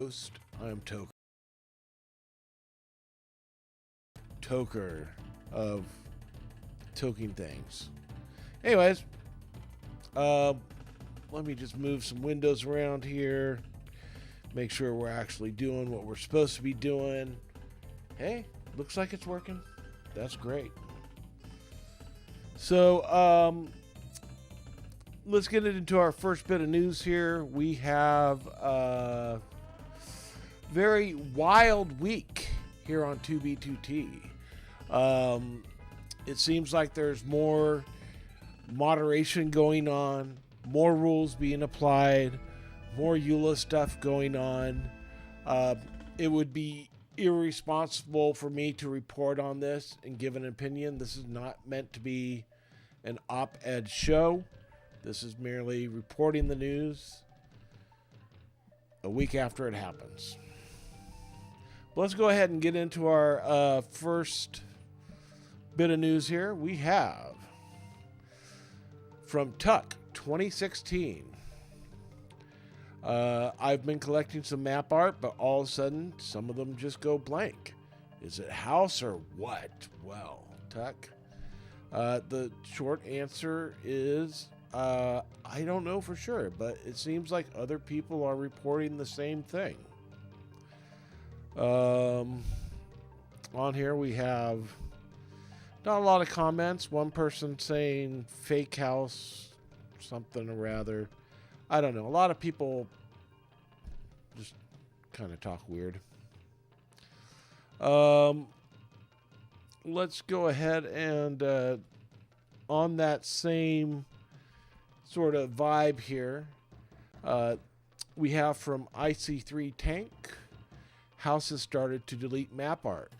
host. I'm Toker of Toking Things. Anyways, let me just move some windows around here. Make sure we're actually doing what we're supposed to be doing. Hey, looks like it's working. That's great. So, let's get into our first bit of news here. We have a very wild week here on 2B2T. It seems like there's more moderation going on, more rules being applied, more EULA stuff going on. It would be irresponsible for me to report on this and give an opinion. This is not meant to be an op-ed show. This is merely reporting the news a week after it happens. But let's go ahead and get into our first bit of news here. We have from Tuck 2016. I've been collecting some map art, but all of a sudden, some of them just go blank. Is it house or what? Well, Tuck, the short answer is I don't know for sure, but it seems like other people are reporting the same thing. On here we have not a lot of comments. One person saying fake house, something or rather. I don't know. A lot of people just kind of talk weird. Let's go ahead and on that same sort of vibe here, we have from IC3 Tank, House has started to delete map art.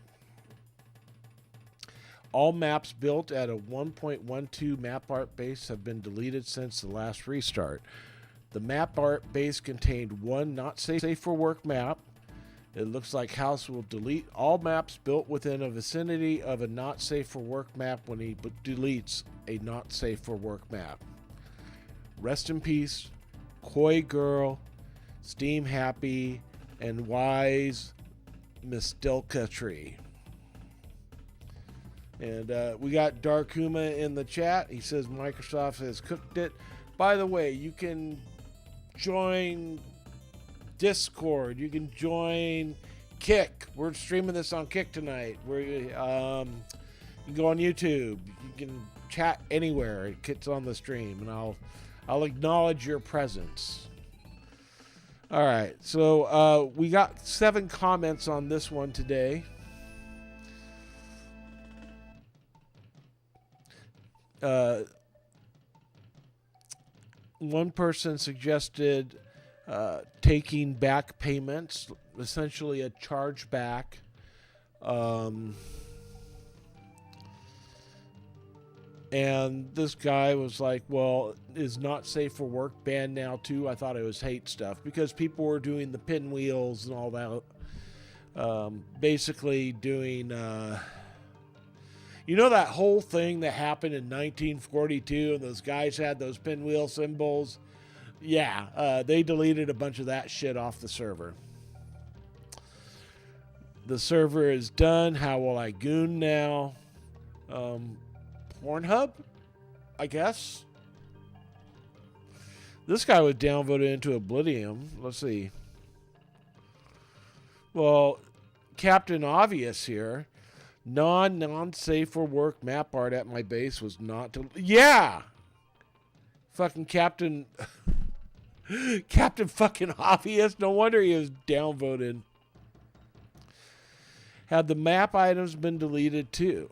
All maps built at a 1.12 map art base have been deleted since the last restart. The map art base contained one not safe for work map. It looks like House will delete all maps built within a vicinity of a not safe for work map when he deletes a not safe for work map. Rest in peace, Koi Girl, Steam Happy, and Wise Mistilka Tree. And we got Darkuma in the chat. He says Microsoft has cooked it. By the way, you can join Discord. You can join Kick. We're streaming this on Kick tonight. You can go on YouTube. You can chat anywhere. It's on the stream, and I'll acknowledge your presence. All right, so we got 7 comments on this one today. One person suggested taking back payments, essentially a chargeback. And this guy was like, well, is not safe for work banned now too? I thought it was hate stuff because people were doing the pinwheels and all that. Basically doing, you know, that whole thing that happened in 1942 and those guys had those pinwheel symbols? Yeah, they deleted a bunch of that shit off the server. The server is done. How will I goon now? Pornhub, I guess. This guy was downvoted into oblivion. Let's see. Well, Captain Obvious here. Non-safe for work map art at my base was not to... Yeah! Fucking Captain... Captain fucking Obvious. No wonder he was downvoted. Had the map items been deleted too?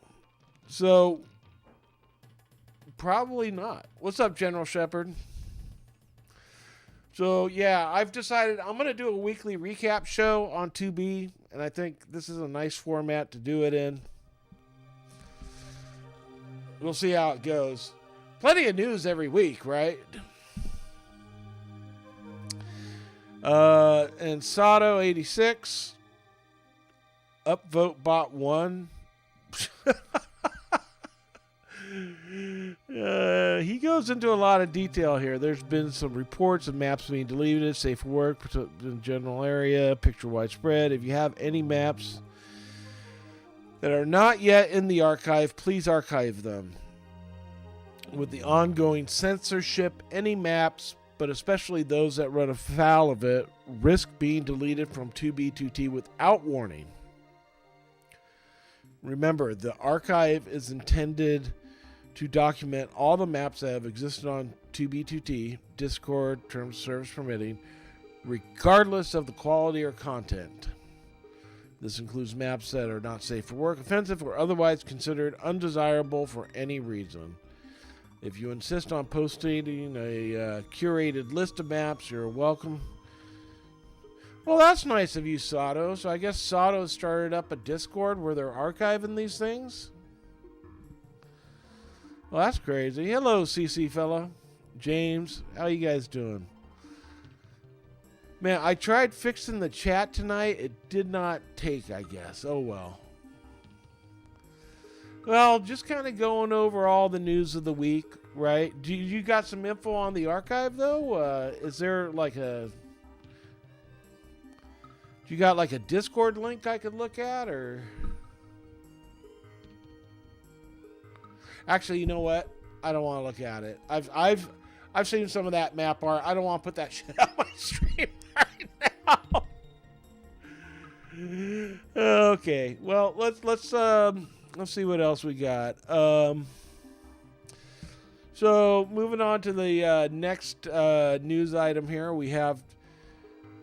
So... Probably not. What's up, General Shepard? So, yeah, I've decided I'm going to do a weekly recap show on 2B, and I think this is a nice format to do it in. We'll see how it goes. Plenty of news every week, right? And Sato86, upvote bot 1. He goes into a lot of detail here. There's been some reports of maps being deleted, safe for work, in general area, picture widespread. If you have any maps that are not yet in the archive, please archive them. With the ongoing censorship, any maps, but especially those that run afoul of it, risk being deleted from 2B2T without warning. Remember, the archive is intended to document all the maps that have existed on 2B2T, Discord, terms of service permitting, regardless of the quality or content. This includes maps that are not safe for work, offensive, or otherwise considered undesirable for any reason. If you insist on posting a curated list of maps, you're welcome. Well, that's nice of you, Sato. So I guess Sato started up a Discord where they're archiving these things? Well, that's crazy. Hello, CC fella. James, how you guys doing? Man, I tried fixing the chat tonight. It did not take, I guess. Oh, well. Well, just kind of going over all the news of the week, right? Do you got some info on the archive, though? Is there like a... You got like a Discord link I could look at, or... Actually, you know what? I don't want to look at it. I've seen some of that map art. I don't want to put that shit on my stream right now. Okay. Well, let's see what else we got. So moving on to the next news item here, we have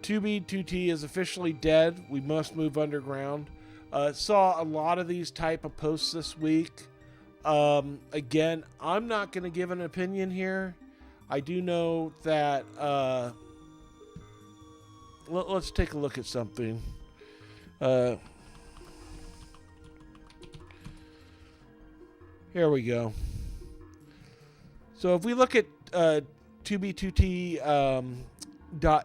2B2T is officially dead. We must move underground. Saw a lot of these type of posts this week. Again, I'm not going to give an opinion here. I do know that let's take a look at something. Here we go. So if we look at 2B2T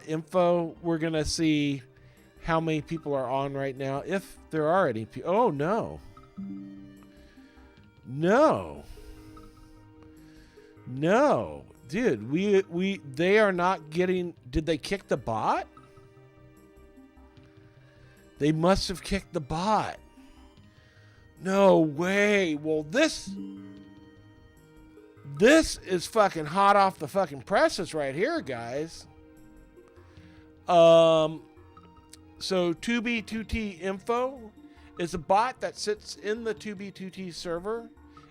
.info, we're going to see how many people are on right now, if there are any people. Oh, no. No. Dude, they are not getting... Did they kick the bot? They must have kicked the bot. No way. Well, this is fucking hot off the fucking presses right here, guys. So 2B2T info is a bot that sits in the 2B2T server.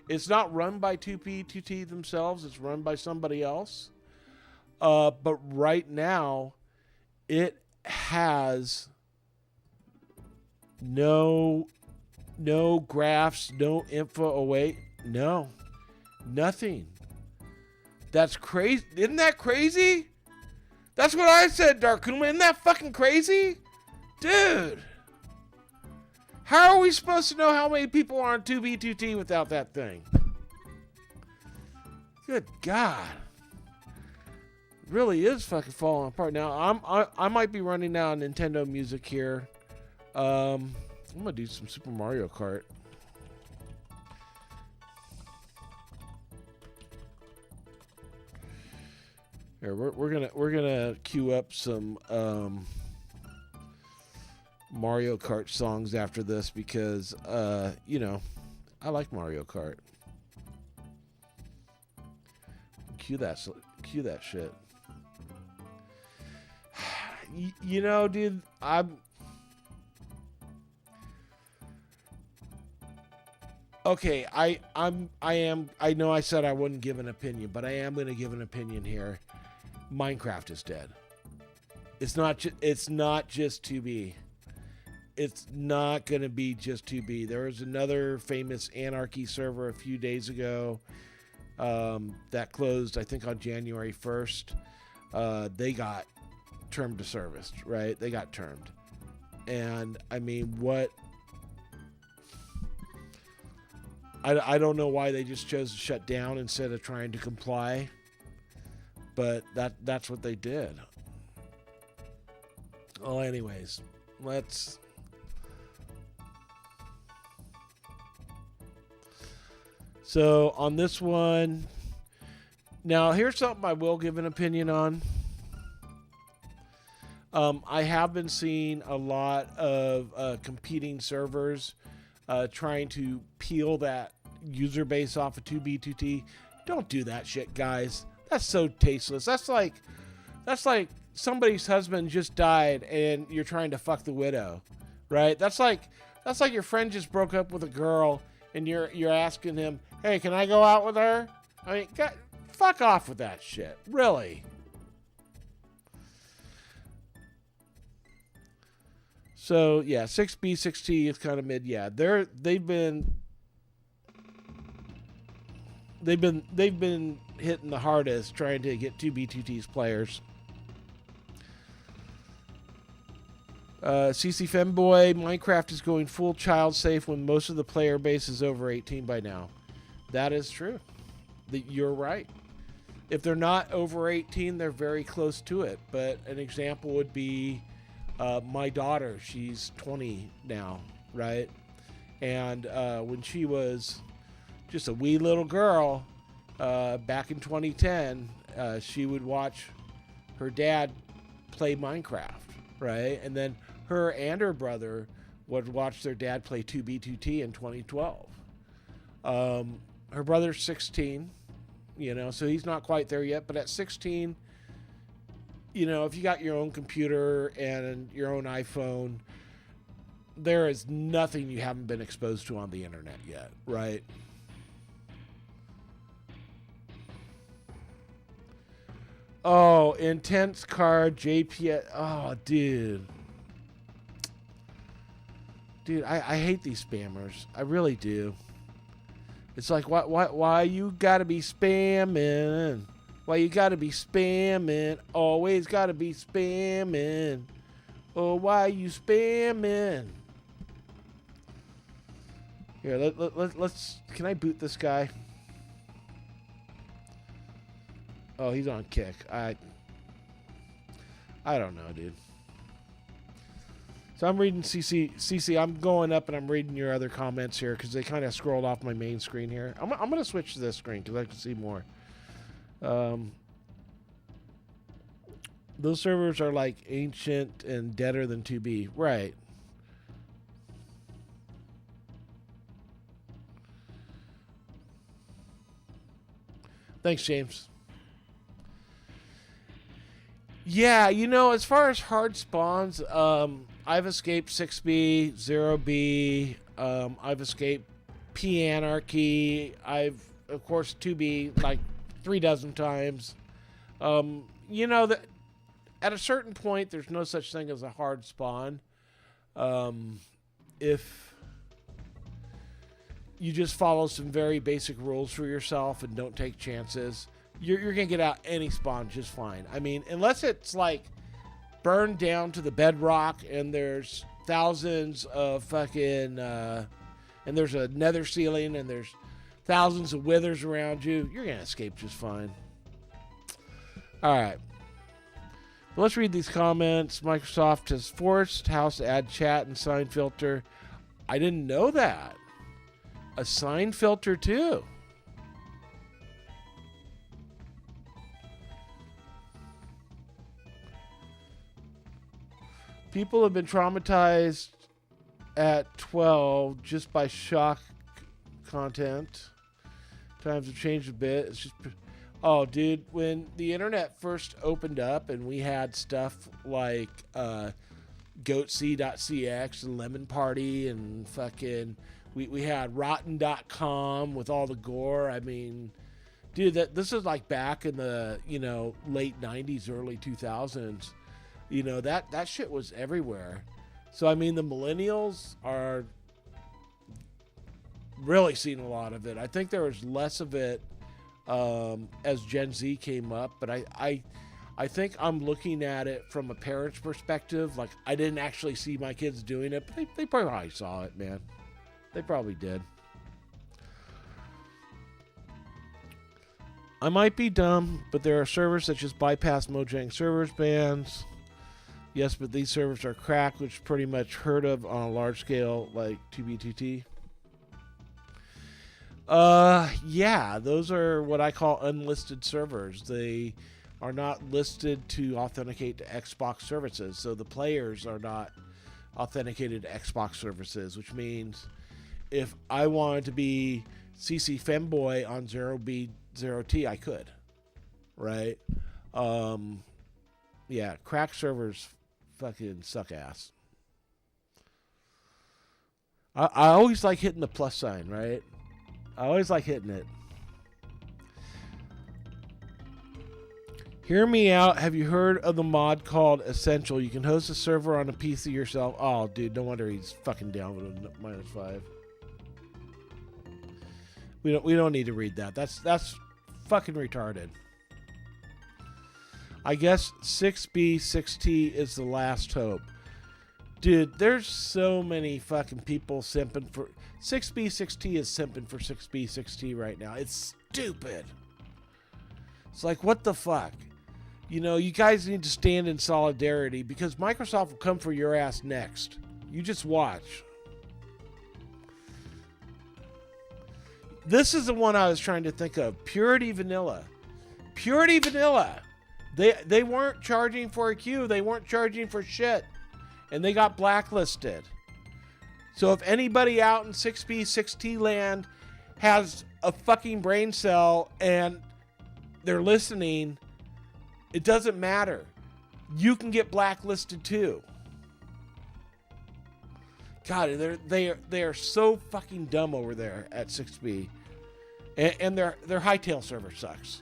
It's not run by 2B2T themselves. It's run by somebody else. But right now, it has no graphs, no info. Oh, wait. No. Nothing. That's crazy. Isn't that crazy? That's what I said, Darkuma. Isn't that fucking crazy? Dude. How are we supposed to know how many people are on 2B2T without that thing? Good God. It really is fucking falling apart. Now, I might be running out of Nintendo music here. I'm going to do some Super Mario Kart. Here, we're gonna queue up some Mario Kart songs after this because you know, I like Mario Kart. Cue that shit. You know, dude, I'm okay. I know I said I wouldn't give an opinion, but I am going to give an opinion here. Minecraft is dead. It's not just 2B. It's not going to be just 2B. There was another famous Anarchy server a few days ago that closed, I think, on January 1st. They got termed to service, right? They got termed. And, I mean, what... I don't know why they just chose to shut down instead of trying to comply. But that's what they did. Well, anyways, let's... So on this one, now here's something I will give an opinion on. I have been seeing a lot of competing servers trying to peel that user base off of 2B2T. Don't do that shit, guys. That's so tasteless. That's like somebody's husband just died and you're trying to fuck the widow, right? That's like your friend just broke up with a girl and you're asking him, hey, can I go out with her? I mean, fuck off with that shit. Really. So yeah, 6B, 6T is kind of mid. Yeah, they've been hitting the hardest trying to get 2B2T's players. CC Femboy, Minecraft is going full child safe when most of the player base is over 18 by now. That is true. You're right. If they're not over 18, they're very close to it. But an example would be my daughter. She's 20 now, right? And when she was just a wee little girl, back in 2010, she would watch her dad play Minecraft, right? And then her and her brother would watch their dad play 2B2T in 2012. Her brother's 16, so he's not quite there yet. But at 16, if you got your own computer and your own iPhone, there is nothing you haven't been exposed to on the internet yet, right? Oh, intense card, JP. Oh, dude. Dude, I hate these spammers. I really do. It's like, why you gotta be spamming? Why you gotta be spamming? Always gotta be spamming. Oh, why you spamming? Here, let's. Can I boot this guy? Oh, he's on kick. I don't know, dude. So I'm reading CC. I'm going up and I'm reading your other comments here because they kind of scrolled off my main screen here. I'm going to switch to this screen because I can see more. Those servers are like ancient and deader than 2B. Right. Thanks, James. Yeah, as far as hard spawns, I've escaped 6B, 0B, I've escaped P Anarchy, I've, of course, 2B like 3 dozen times. That at a certain point, there's no such thing as a hard spawn. If you just follow some very basic rules for yourself and don't take chances, you're going to get out any spawn just fine. I mean, unless it's like burned down to the bedrock and there's thousands of fucking, and there's a nether ceiling and there's thousands of withers around you, you're going to escape just fine. All right. Let's read these comments. Microsoft has forced House to add chat and sign filter. I didn't know that. A sign filter too. People have been traumatized at 12 just by shock content. Times have changed a bit. It's just, oh, dude, when the internet first opened up and we had stuff like goatc.cx and Lemon Party and fucking, we had rotten.com with all the gore. I mean, dude, this is like back in the, late 90s, early 2000s. That shit was everywhere. So, I mean, the millennials are really seeing a lot of it. I think there was less of it as Gen Z came up, but I think I'm looking at it from a parent's perspective. Like, I didn't actually see my kids doing it, but they probably saw it, man. They probably did. I might be dumb, but there are servers that just bypass Mojang servers bans. Yes, but these servers are cracked, which is pretty much heard of on a large scale like 2B2T. Yeah, those are what I call unlisted servers. They are not listed to authenticate to Xbox services, so the players are not authenticated to Xbox services, which means if I wanted to be CC Femboy on 0B0T, I could, right? Yeah, crack servers fucking suck ass. I always like hitting the plus sign, right? I always like hitting it. Hear me out. Have you heard of the mod called Essential? You can host a server on a PC yourself. Oh, dude, no wonder he's fucking down with a -5. We don't need to read that. That's fucking retarded. I guess 6B 6T is the last hope. Dude, there's so many fucking people simping for 6B 6T is simping for 6B 6T right now. It's stupid. It's like, what the fuck? You know, you guys need to stand in solidarity because Microsoft will come for your ass next. You just watch. This is the one I was trying to think of. Purity Vanilla. Purity Vanilla. They weren't charging for a queue. They weren't charging for shit. And they got blacklisted. So if anybody out in 6B, 6T land has a fucking brain cell and they're listening, it doesn't matter. You can get blacklisted too. God, they are so fucking dumb over there at 6B. And their Hightail server sucks.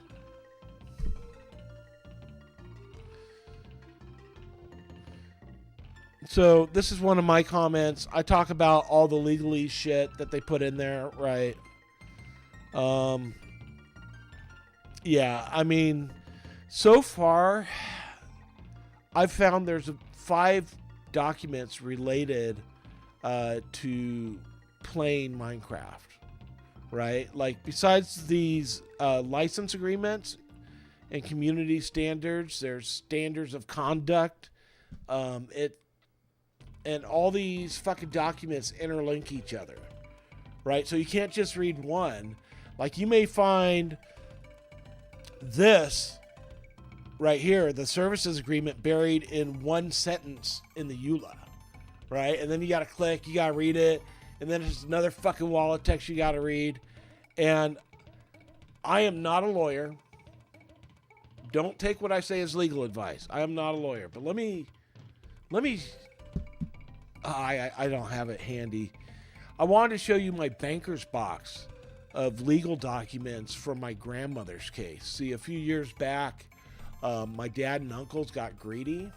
So this is one of my comments. I talk about all the legalese shit that they put in there, right? Yeah, I mean, so far, I've found there's 5 documents related to playing Minecraft, right? Like, besides these license agreements and community standards, there's standards of conduct. And all these fucking documents interlink each other, right? So you can't just read one. Like, you may find this right here, the services agreement, buried in one sentence in the EULA, right? And then you got to click, you got to read it, and then there's another fucking wall of text you got to read. And I am not a lawyer. Don't take what I say as legal advice. I am not a lawyer, but let me. I don't have it handy. I wanted to show you my banker's box of legal documents from my grandmother's case. See, a few years back, my dad and uncles got greedy,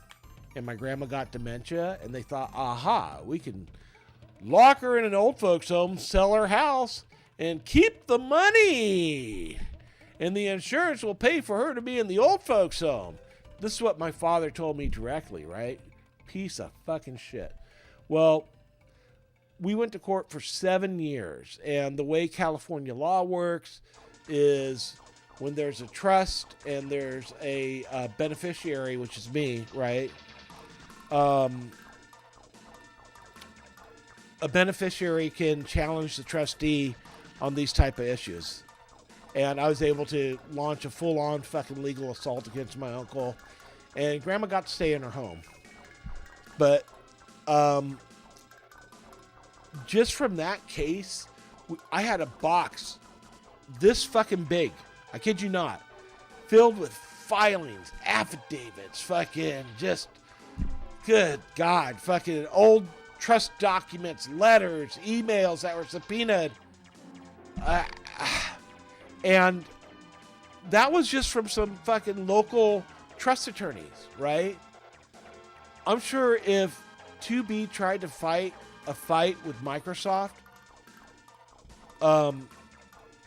and my grandma got dementia, and they thought, aha, we can lock her in an old folks home, sell her house, and keep the money. And the insurance will pay for her to be in the old folks home. This is what my father told me directly, right? Piece of fucking shit. Well, we went to court for 7 years, and the way California law works is when there's a trust and there's a beneficiary, which is me, right? A beneficiary can challenge the trustee on these type of issues. And I was able to launch a full-on fucking legal assault against my uncle, and Grandma got to stay in her home. But just from that case, I had a box this fucking big, I kid you not, filled with filings, affidavits, fucking just, good God, fucking old trust documents, letters, emails that were subpoenaed. And that was just from some fucking local trust attorneys, right? I'm sure if 2B tried to fight a fight with Microsoft,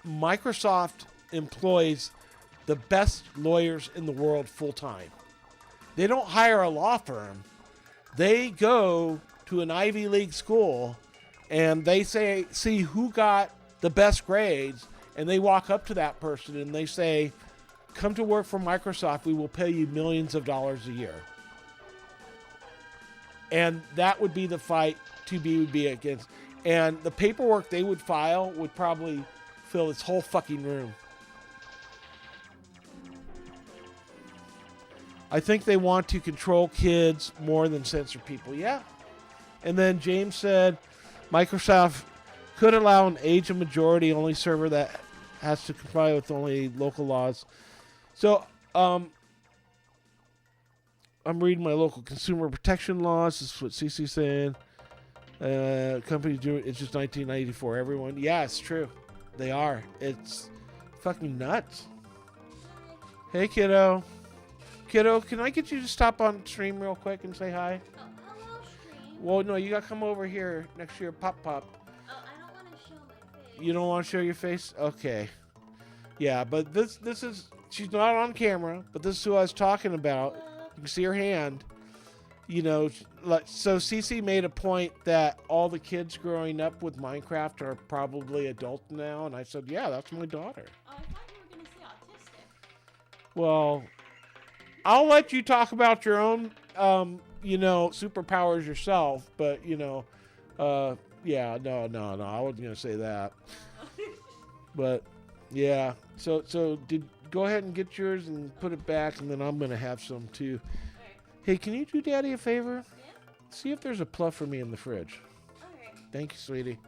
Microsoft employs the best lawyers in the world full time. They don't hire a law firm. They go to an Ivy League school and they see who got the best grades, and they walk up to that person and they say, come to work for Microsoft, we will pay you millions of dollars a year. And that would be the fight 2B would be against. And the paperwork they would file would probably fill this whole fucking room. I think they want to control kids more than censor people. Yeah. And then James said Microsoft could allow an age of majority only server that has to comply with only local laws. So, I'm reading my local consumer protection laws. This is what CC's saying. Companies do it's just 1994. Everyone, yeah, it's true. They are. It's fucking nuts. Hey, kiddo. Kiddo, can I get you to stop on stream real quick and say hi? Oh, hello, stream. Well, no, you gotta come over here next to your pop. Oh, I don't want to show my face. You don't want to show your face? Okay. Yeah, but this is she's not on camera, but this is who I was talking about. You can see her hand. You know, so CC made a point that all the kids growing up with Minecraft are probably adult now, and I said, yeah, that's my daughter. Oh, I thought you were going to say autistic. Well, I'll let you talk about your own, superpowers yourself, but, yeah, no, I wasn't going to say that. But, yeah, so go ahead and get yours and put it back, and then I'm going to have some, too. Alright. Hey, can you do Daddy a favor? Yeah? See if there's a pluff for me in the fridge. Alright. Thank you, sweetie.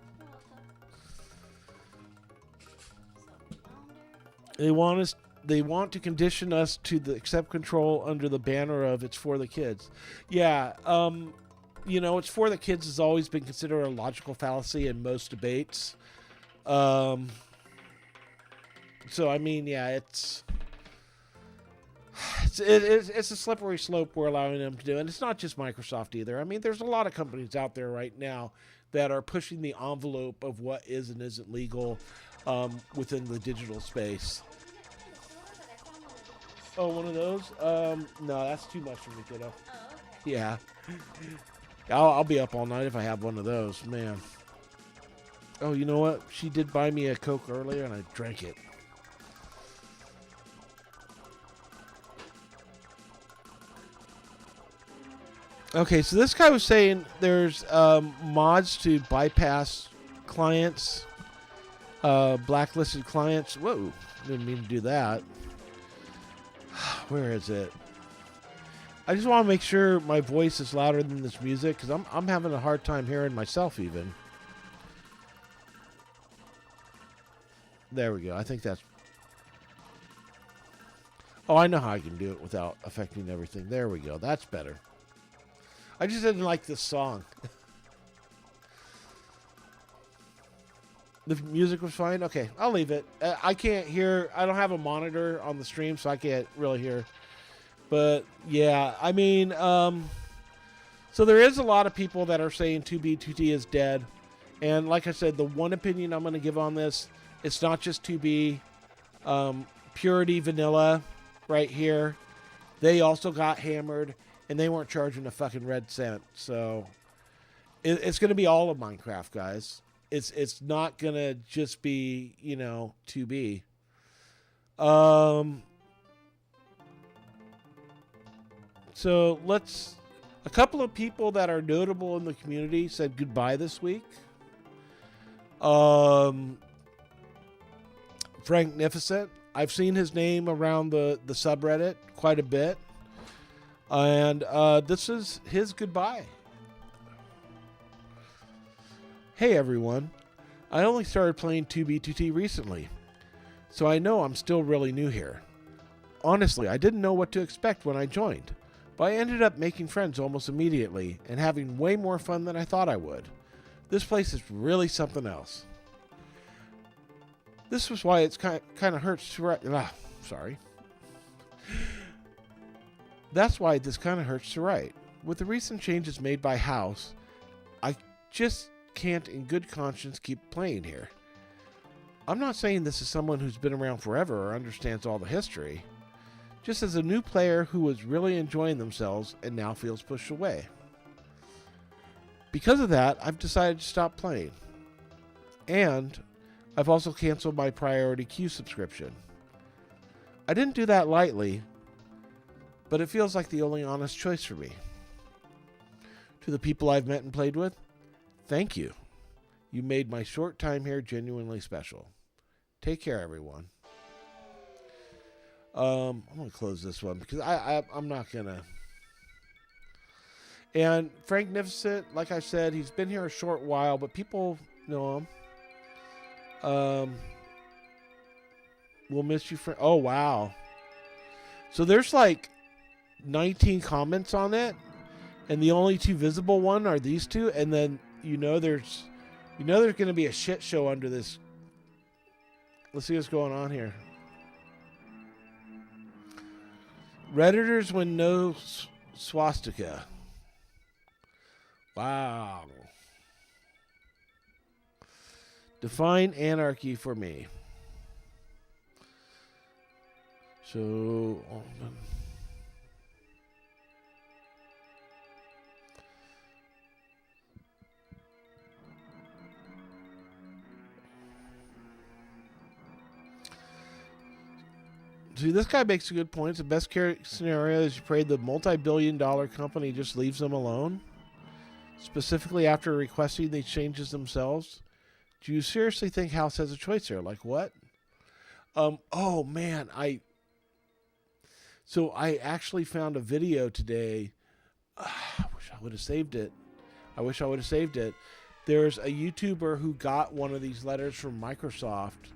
You're welcome. So, They want to condition us to accept control under the banner of it's for the kids. Yeah, it's for the kids has always been considered a logical fallacy in most debates. So I mean, yeah, it's a slippery slope we're allowing them to do, and it's not just Microsoft either. I mean, there's a lot of companies out there right now that are pushing the envelope of what is and isn't legal within the digital space. Oh, one of those? No, that's too much for me, kiddo. Oh, okay. Yeah. I'll be up all night if I have one of those, man. Oh, you know what? She did buy me a Coke earlier, and I drank it. Okay, so this guy was saying there's mods to bypass clients, blacklisted clients. Whoa, didn't mean to do that. Where is it? I just want to make sure my voice is louder than this music because I'm having a hard time hearing myself even. There we go. I think that's... Oh, I know how I can do it without affecting everything. There we go. That's better. I just didn't like this song. The music was fine? Okay, I'll leave it. I can't hear. I don't have a monitor on the stream, so I can't really hear. But, yeah, I mean, so there is a lot of people that are saying 2B2T is dead. And like I said, the one opinion I'm going to give on this, it's not just 2B. Purity Vanilla right here. They also got hammered, and they weren't charging a fucking red cent. So it's going to be all of Minecraft, guys. It's not going to just be, 2B. So a couple of people that are notable in the community said goodbye this week. Franknificent. I've seen his name around the subreddit quite a bit. And this is his goodbye. Hey everyone. I only started playing 2B2T recently, so I know I'm still really new here. Honestly, I didn't know what to expect when I joined, but I ended up making friends almost immediately and having way more fun than I thought I would. This place is really something else. This was why it's kind of hurts to write. Sorry. That's why this kind of hurts to write. With the recent changes made by House, I just can't in good conscience keep playing here. I'm not saying this is someone who's been around forever or understands all the history. Just as a new player who was really enjoying themselves and now feels pushed away. Because of that, I've decided to stop playing. And I've also canceled my Priority Queue subscription. I didn't do that lightly, but it feels like the only honest choice for me. To the people I've met and played with, thank you. You made my short time here genuinely special. Take care, everyone. I'm gonna close this one because I'm not gonna. And Frank Nificent, like I said, he's been here a short while, but people know him. We'll miss you, Frank. Oh wow! So there's like 19 comments on it, and the only two visible one are these two, and then there's going to be a shit show under this. Let's see what's going on here. Redditors when no swastika. Wow. Define anarchy for me. So, see, this guy makes a good point. The best case scenario is you pray the multi-billion-dollar company just leaves them alone, specifically after requesting these changes themselves. Do you seriously think House has a choice here? Like what? Oh man, I actually found a video today. I wish I would have saved it. There's a YouTuber who got one of these letters from Microsoft.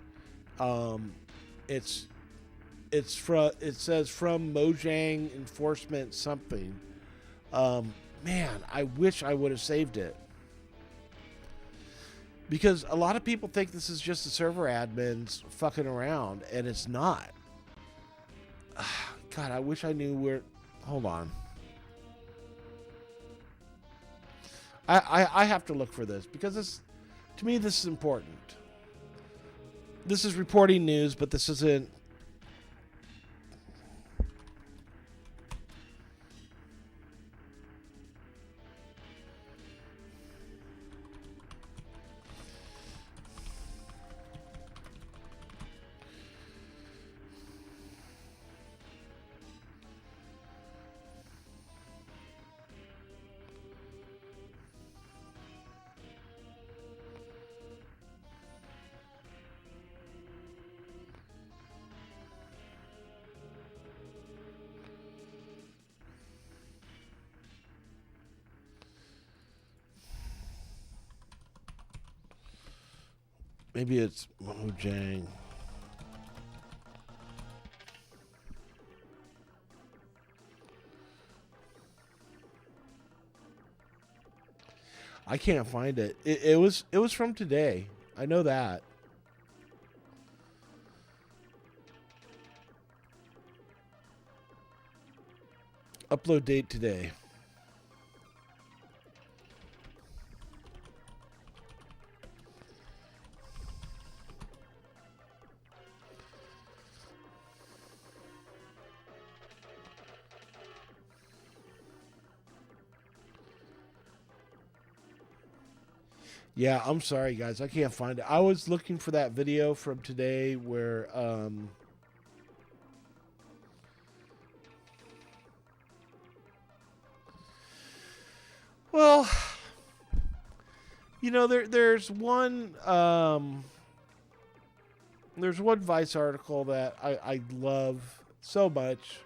It says from Mojang Enforcement something. Man, I wish I would have saved it. Because a lot of people think this is just the server admins fucking around, and it's not. God, I wish I knew where... Hold on. I have to look for this, because to me, this is important. This is reporting news, but this isn't... Maybe it's Mojang. I can't find it. It was from today. I know that. Upload date today. Yeah, I'm sorry, guys. I can't find it. I was looking for that video from today where... Well, there's one... there's one Vice article that I love so much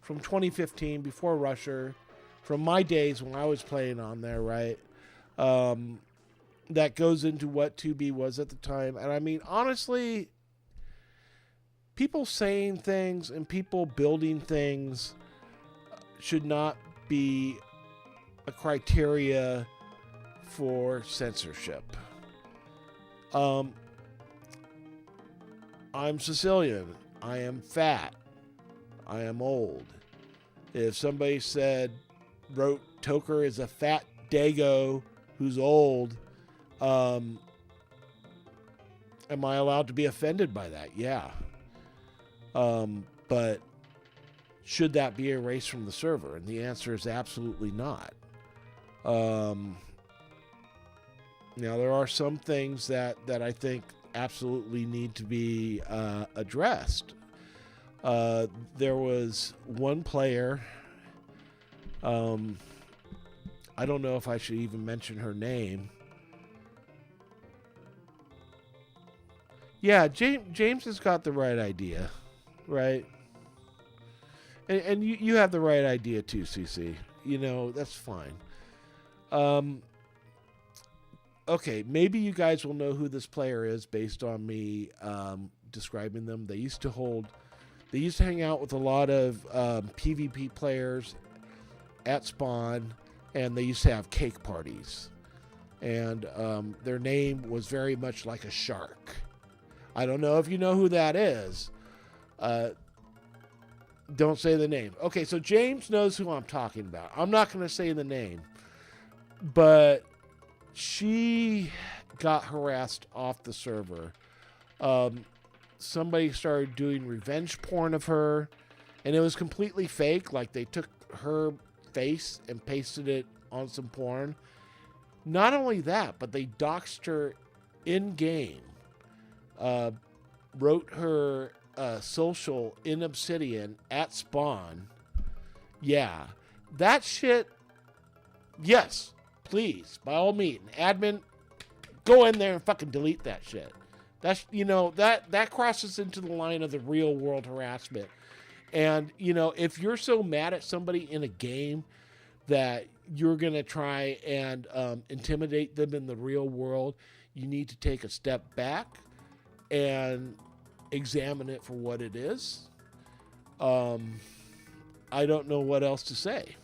from 2015, before Rusher, from my days when I was playing on there, right? That goes into what 2B was at the time. And I mean, honestly, people saying things and people building things should not be a criteria for censorship. I'm Sicilian. I am fat. I am old. If somebody wrote Toker is a fat dago who's old, am I allowed to be offended by that? Yeah. But should that be erased from the server? And the answer is absolutely not. Now, there are some things that I think absolutely need to be addressed. There was one player, I don't know if I should even mention her name. Yeah, James has got the right idea, right? And you have the right idea too, CC. You know, that's fine. Okay, maybe you guys will know who this player is based on me describing them. They used to hang out with a lot of PvP players at Spawn, and they used to have cake parties. And their name was very much like a shark. I don't know if you know who that is. Don't say the name. Okay, so James knows who I'm talking about. I'm not going to say the name. But she got harassed off the server. Somebody started doing revenge porn of her, and it was completely fake. Like, they took her face and pasted it on some porn. Not only that, but they doxed her in-game. Wrote her social in Obsidian at Spawn. Yeah. That shit, yes, please, by all means, admin, go in there and fucking delete that shit. That's, you know, that crosses into the line of the real world harassment. And, you know, if you're so mad at somebody in a game that you're going to try and intimidate them in the real world, you need to take a step back and examine it for what it is. I don't know what else to say.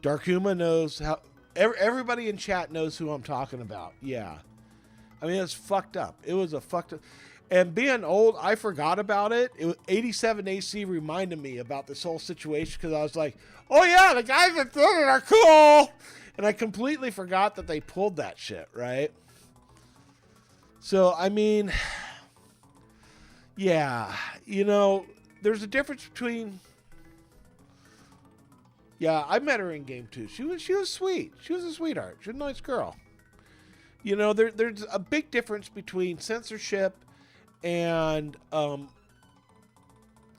Darkuma knows how. Everybody in chat knows who I'm talking about. Yeah. I mean, it's fucked up. It was a fucked up. And being old, I forgot about it. 87 AC reminded me about this whole situation because I was like, oh yeah, the guys that did it are cool. And I completely forgot that they pulled that shit, right? So, I mean, yeah, you know, there's a difference between. Yeah, I met her in game too. She was sweet. She was a sweetheart. She was a nice girl. You know, there's a big difference between censorship and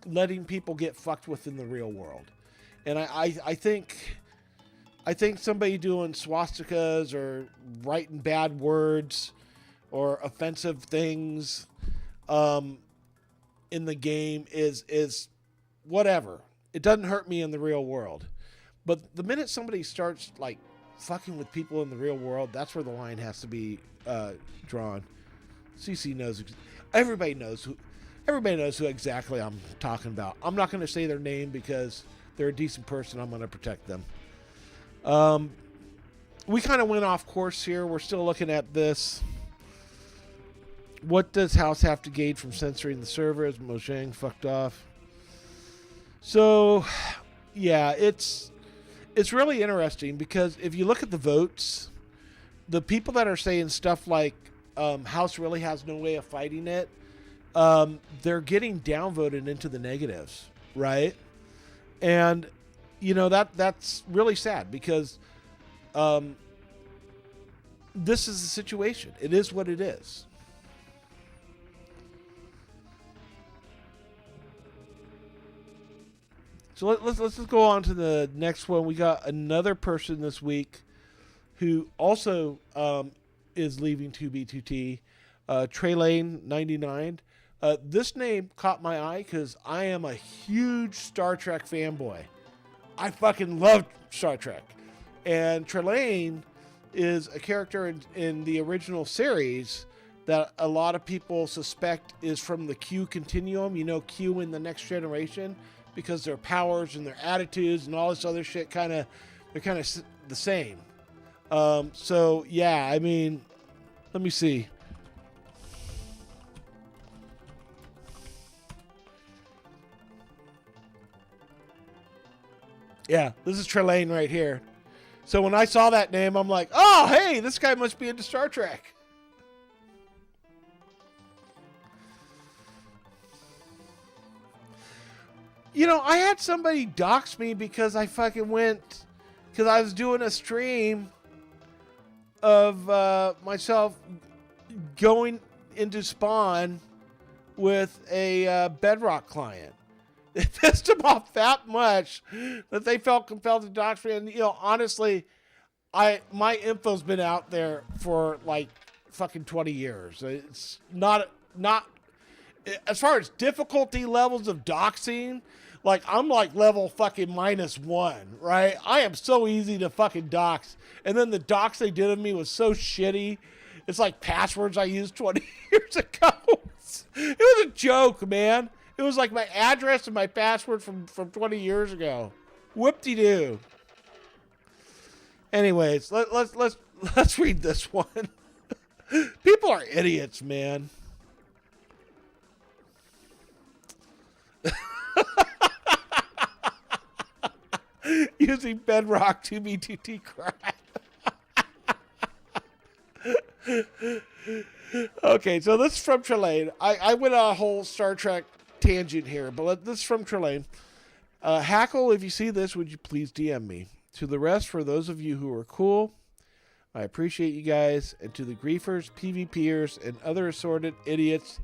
letting people get fucked with in the real world. And I think somebody doing swastikas or writing bad words or offensive things in the game is whatever. It doesn't hurt me in the real world. But the minute somebody starts like fucking with people in the real world, that's where the line has to be drawn. CC knows. Everybody knows who exactly I'm talking about. I'm not going to say their name because they're a decent person. I'm going to protect them. We kind of went off course here. We're still looking at this. What does House have to gain from censoring the servers? Mojang fucked off. So, yeah, it's really interesting because if you look at the votes, the people that are saying stuff like House really has no way of fighting it, they're getting downvoted into the negatives, right? And, you know, that's really sad because this is the situation. It is what it is. So let's just go on to the next one. We got another person this week who also is leaving 2B2T, Traylane 99. This name caught my eye because I am a huge Star Trek fanboy. I fucking love Star Trek. And Traylane is a character in the original series that a lot of people suspect is from the Q continuum. You know, Q in the Next Generation. Because their powers and their attitudes and all this other shit they're kind of the same. So yeah, I mean, let me see. Yeah, this is Traylane right here. So when I saw that name, I'm like, oh, hey, this guy must be into Star Trek. You know, I had somebody dox me because I was doing a stream of myself going into Spawn with a Bedrock client. It pissed them off that much that they felt compelled to dox me. And, you know, honestly, my info's been out there for like fucking 20 years. It's not as far as difficulty levels of doxing, like I'm like level fucking -1, right? I am so easy to fucking dox. And then the dox they did of me was so shitty. It's like passwords I used 20 years ago. It was a joke, man. It was like my address and my password from 20 years ago. Whoop-de-doo. Anyways, let's read this one. People are idiots, man. Using Bedrock 2B2T crap. Okay, so this is from Trelane. I went on a whole Star Trek tangent here, but this is from Trelane. Hackle, if you see this, would you please DM me? To the rest, for those of you who are cool, I appreciate you guys. And to the griefers, PvPers, and other assorted idiots,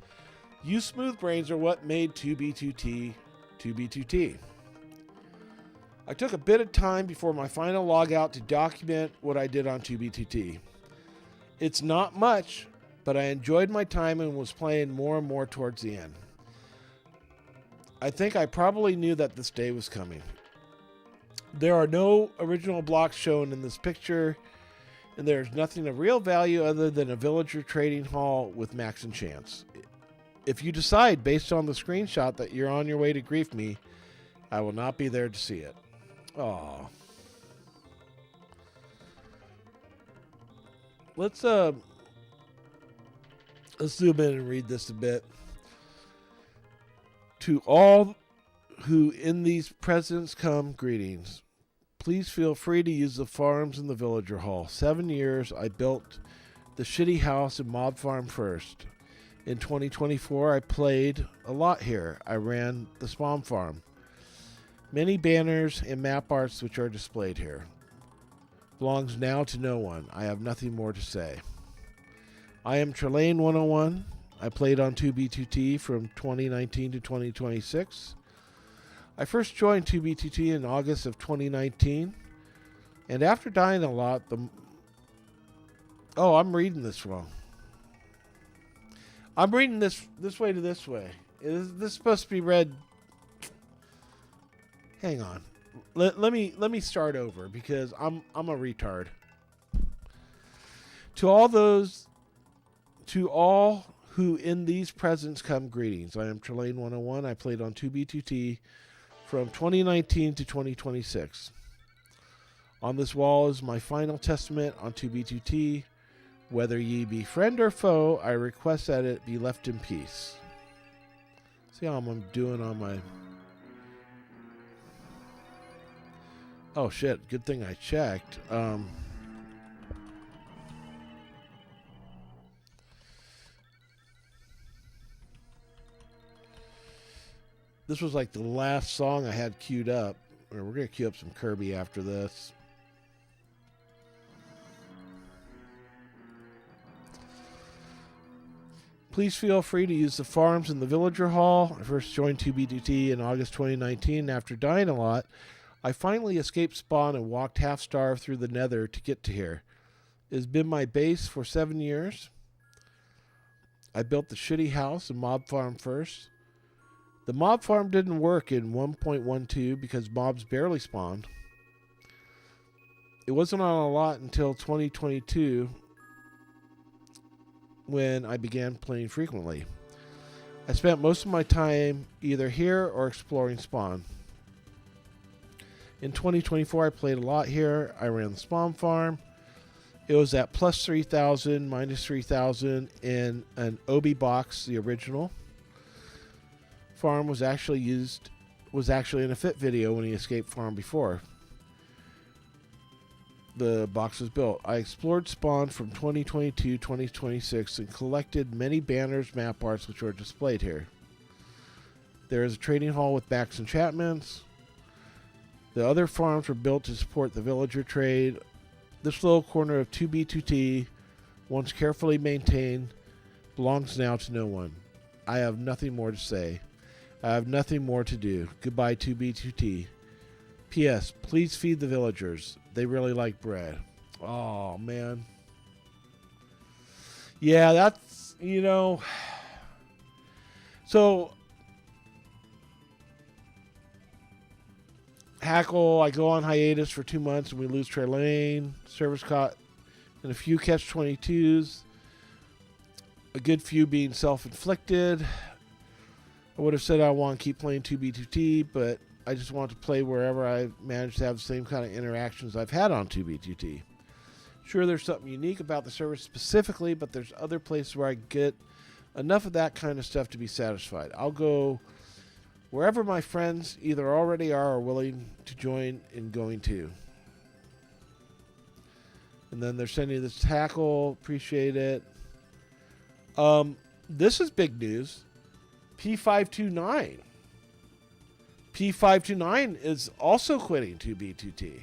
you smooth brains are what made 2B2T 2B2T. I took a bit of time before my final logout to document what I did on 2B2T. It's not much, but I enjoyed my time and was playing more and more towards the end. I think I probably knew that this day was coming. There are no original blocks shown in this picture, and there's nothing of real value other than a villager trading hall with Max and Chance. If you decide, based on the screenshot, that you're on your way to grief me, I will not be there to see it. Aww. Let's zoom in and read this a bit. To all who in these presents come, greetings. Please feel free to use the farms in the villager hall. 7 years I built the shitty house in Mob Farm first. In 2024 I played a lot here. I ran the spawn farm. Many banners and map arts which are displayed here. Belongs now to no one. I have nothing more to say. I am Trelane 101. I played on 2B2T from 2019 to 2026. I first joined 2B2T in August of 2019, and after dying a lot, Oh, I'm reading this wrong. I'm reading this way to this way. Is this supposed to be read? Hang on. Let me start over because I'm a retard. To all who in these presents come, greetings. I am Trelane 101. I played on 2B2T from 2019 to 2026. On this wall is my final testament on 2B2T. Whether ye be friend or foe, I request that it be left in peace. See how I'm doing on my... Oh shit, good thing I checked. This was like the last song I had queued up. We're going to queue up some Kirby after this. Please feel free to use the farms in the villager hall. I first joined 2B2T in August 2019. After dying a lot, I finally escaped spawn and walked half-starved through the nether to get to here. It has been my base for 7 years. I built the shitty house and mob farm first. The mob farm didn't work in 1.12 because mobs barely spawned. It wasn't on a lot until 2022 when I began playing frequently. I spent most of my time either here or exploring spawn. In 2024 I played a lot here. I ran the spawn farm. It was at plus 3,000, minus 3,000 in an Obi box, the original. Farm was actually in a fit video when he escaped farm before the box was built. I explored spawn from 2022 2026 and collected many banners, map arts which are displayed here. There is a trading hall with Max enchantments. The other farms were built to support the villager trade. This little corner of 2B2T, once carefully maintained, belongs now to no one. I have nothing more to say. I have nothing more to do. Goodbye, 2B2T. P.S. Please feed the villagers. They really like bread. Oh, man. Yeah, that's, so Hackle, I go on hiatus for 2 months and we lose Trey Lane. Service caught in a few catch 22s. A good few being self-inflicted. I would have said I want to keep playing 2B2T, but I just want to play wherever I manage to have the same kind of interactions I've had on 2B2T. Sure, there's something unique about the service specifically, but there's other places where I get enough of that kind of stuff to be satisfied. I'll go wherever my friends either already are or willing to join in going to. And then they're sending this tackle. Appreciate it. This is big news. P529. P529 is also quitting 2B2T.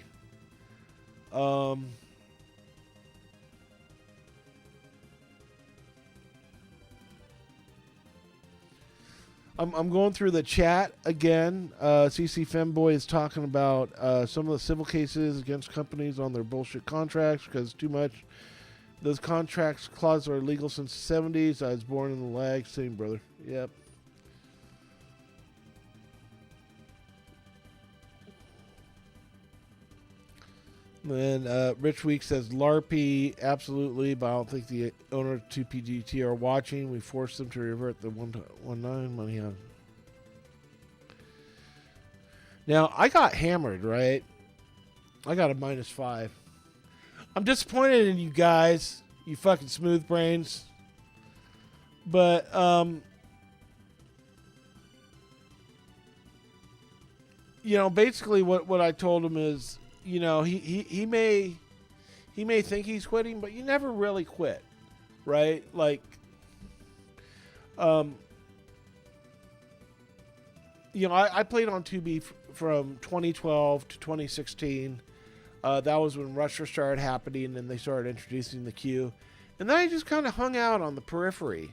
I'm going through the chat again. CC Femboy is talking about some of the civil cases against companies on their bullshit contracts because too much. Those contracts clauses are illegal since the 70s. I was born in the lag. Same, brother. Yep. And Rich Week says LARPy, absolutely, but I don't think the owner of 2PGT are watching. We forced them to revert the 1.19 money on. Now, I got hammered, right? I got a -5. I'm disappointed in you guys, you fucking smooth brains. But, basically what I told him is, he may think he's quitting, but you never really quit, right? Like, I played on 2B from 2012 to 2016. That was when Russia started happening and they started introducing the queue. And then I just kind of hung out on the periphery,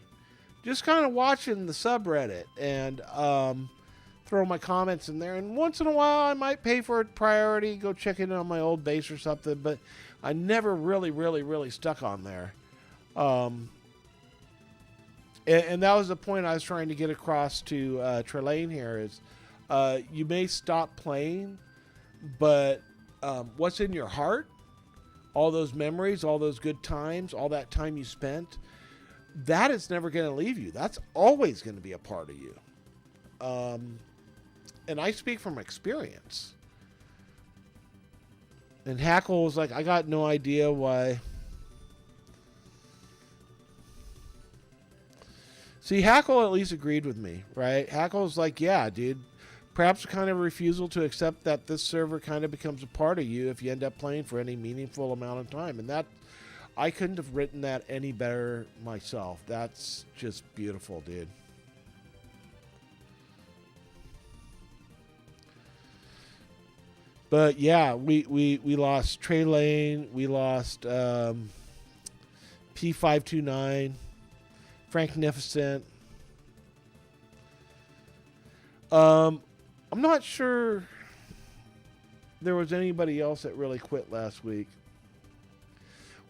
just kind of watching the subreddit and throw my comments in there. And once in a while, I might pay for a priority, go check in on my old base or something. But I never really stuck on there. And that was the point I was trying to get across to Trelane here is you may stop playing, but what's in your heart, all those memories, all those good times, all that time you spent, that is never going to leave you. That's always going to be a part of you. And I speak from experience. And Hackle was like, I got no idea why. See, Hackle at least agreed with me, right? Hackle's like, yeah, dude. Perhaps a kind of refusal to accept that this server kind of becomes a part of you if you end up playing for any meaningful amount of time. And that, I couldn't have written that any better myself. That's just beautiful, dude. But yeah, we lost Trey Lane. We lost P529, Franknificent. I'm not sure there was anybody else that really quit last week.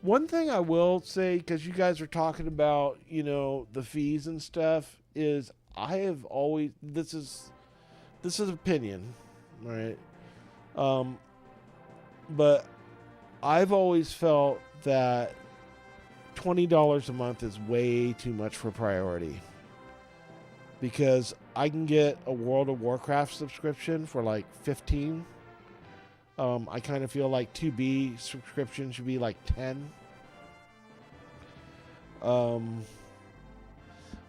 One thing I will say, because you guys are talking about, the fees and stuff, is I have always, this is opinion, right? But I've always felt that $20 a month is way too much for priority. Because I can get a World of Warcraft subscription for like $15. I kind of feel like 2B subscription should be like $10.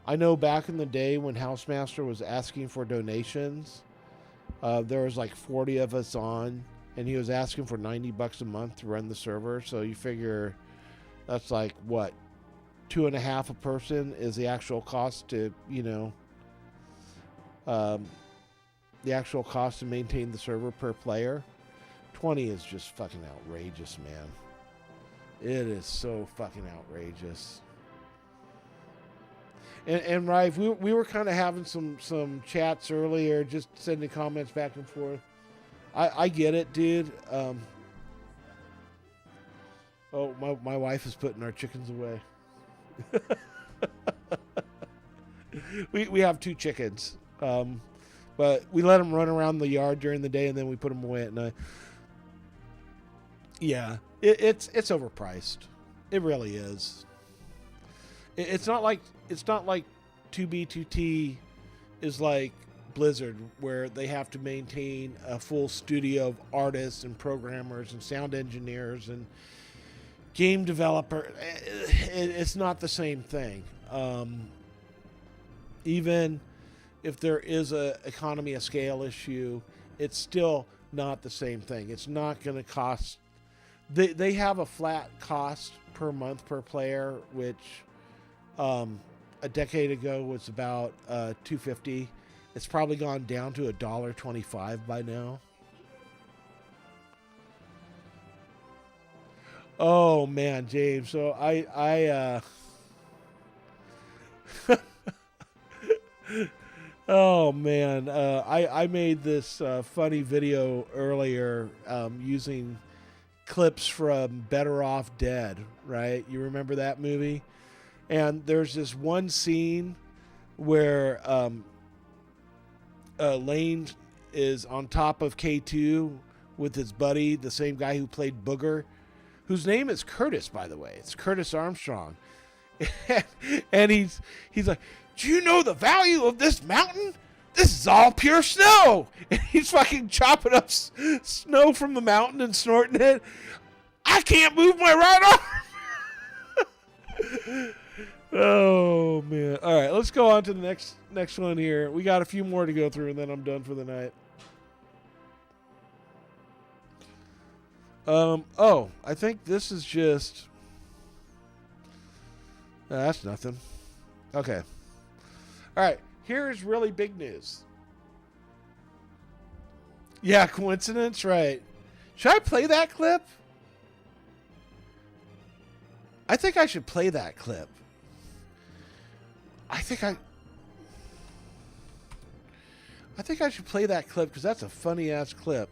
I know back in the day when Housemaster was asking for donations, there was like 40 of us on, and he was asking for $90 a month to run the server. So you figure that's like what, $2.50 a person is the actual cost to, the actual cost to maintain the server per player. 20 is just fucking outrageous, man. It is so fucking outrageous. And Rive, we were kind of having some chats earlier, just sending comments back and forth. I get it, dude. Oh, my wife is putting our chickens away. We have 2 chickens, but we let them run around the yard during the day, and then we put them away at night. Yeah, it's overpriced. It really is. It's not like 2B2T is like Blizzard, where they have to maintain a full studio of artists and programmers and sound engineers and game developer. It's not the same thing. Even if there is a economy of scale issue, it's still not the same thing. It's not going to cost. They have a flat cost per month per player, which a decade ago was about $2.50. It's probably gone down to $1.25 by now. Oh man, James. So I oh man, I made this funny video earlier using clips from Better Off Dead, right? You remember that movie? And there's this one scene where Lane is on top of K2 with his buddy, the same guy who played Booger, whose name is Curtis, by the way. It's Curtis Armstrong. And he's like, do you know the value of this mountain? This is all pure snow. And he's fucking chopping up snow from the mountain and snorting it. I can't move my right arm. Oh, man. All right, let's go on to the next one here. We got a few more to go through, and then I'm done for the night. I think this is just... that's nothing. Okay. All right, here is really big news. Yeah, coincidence, right. Should I play that clip? I think I should play that clip. I think I should play that clip because that's a funny-ass clip.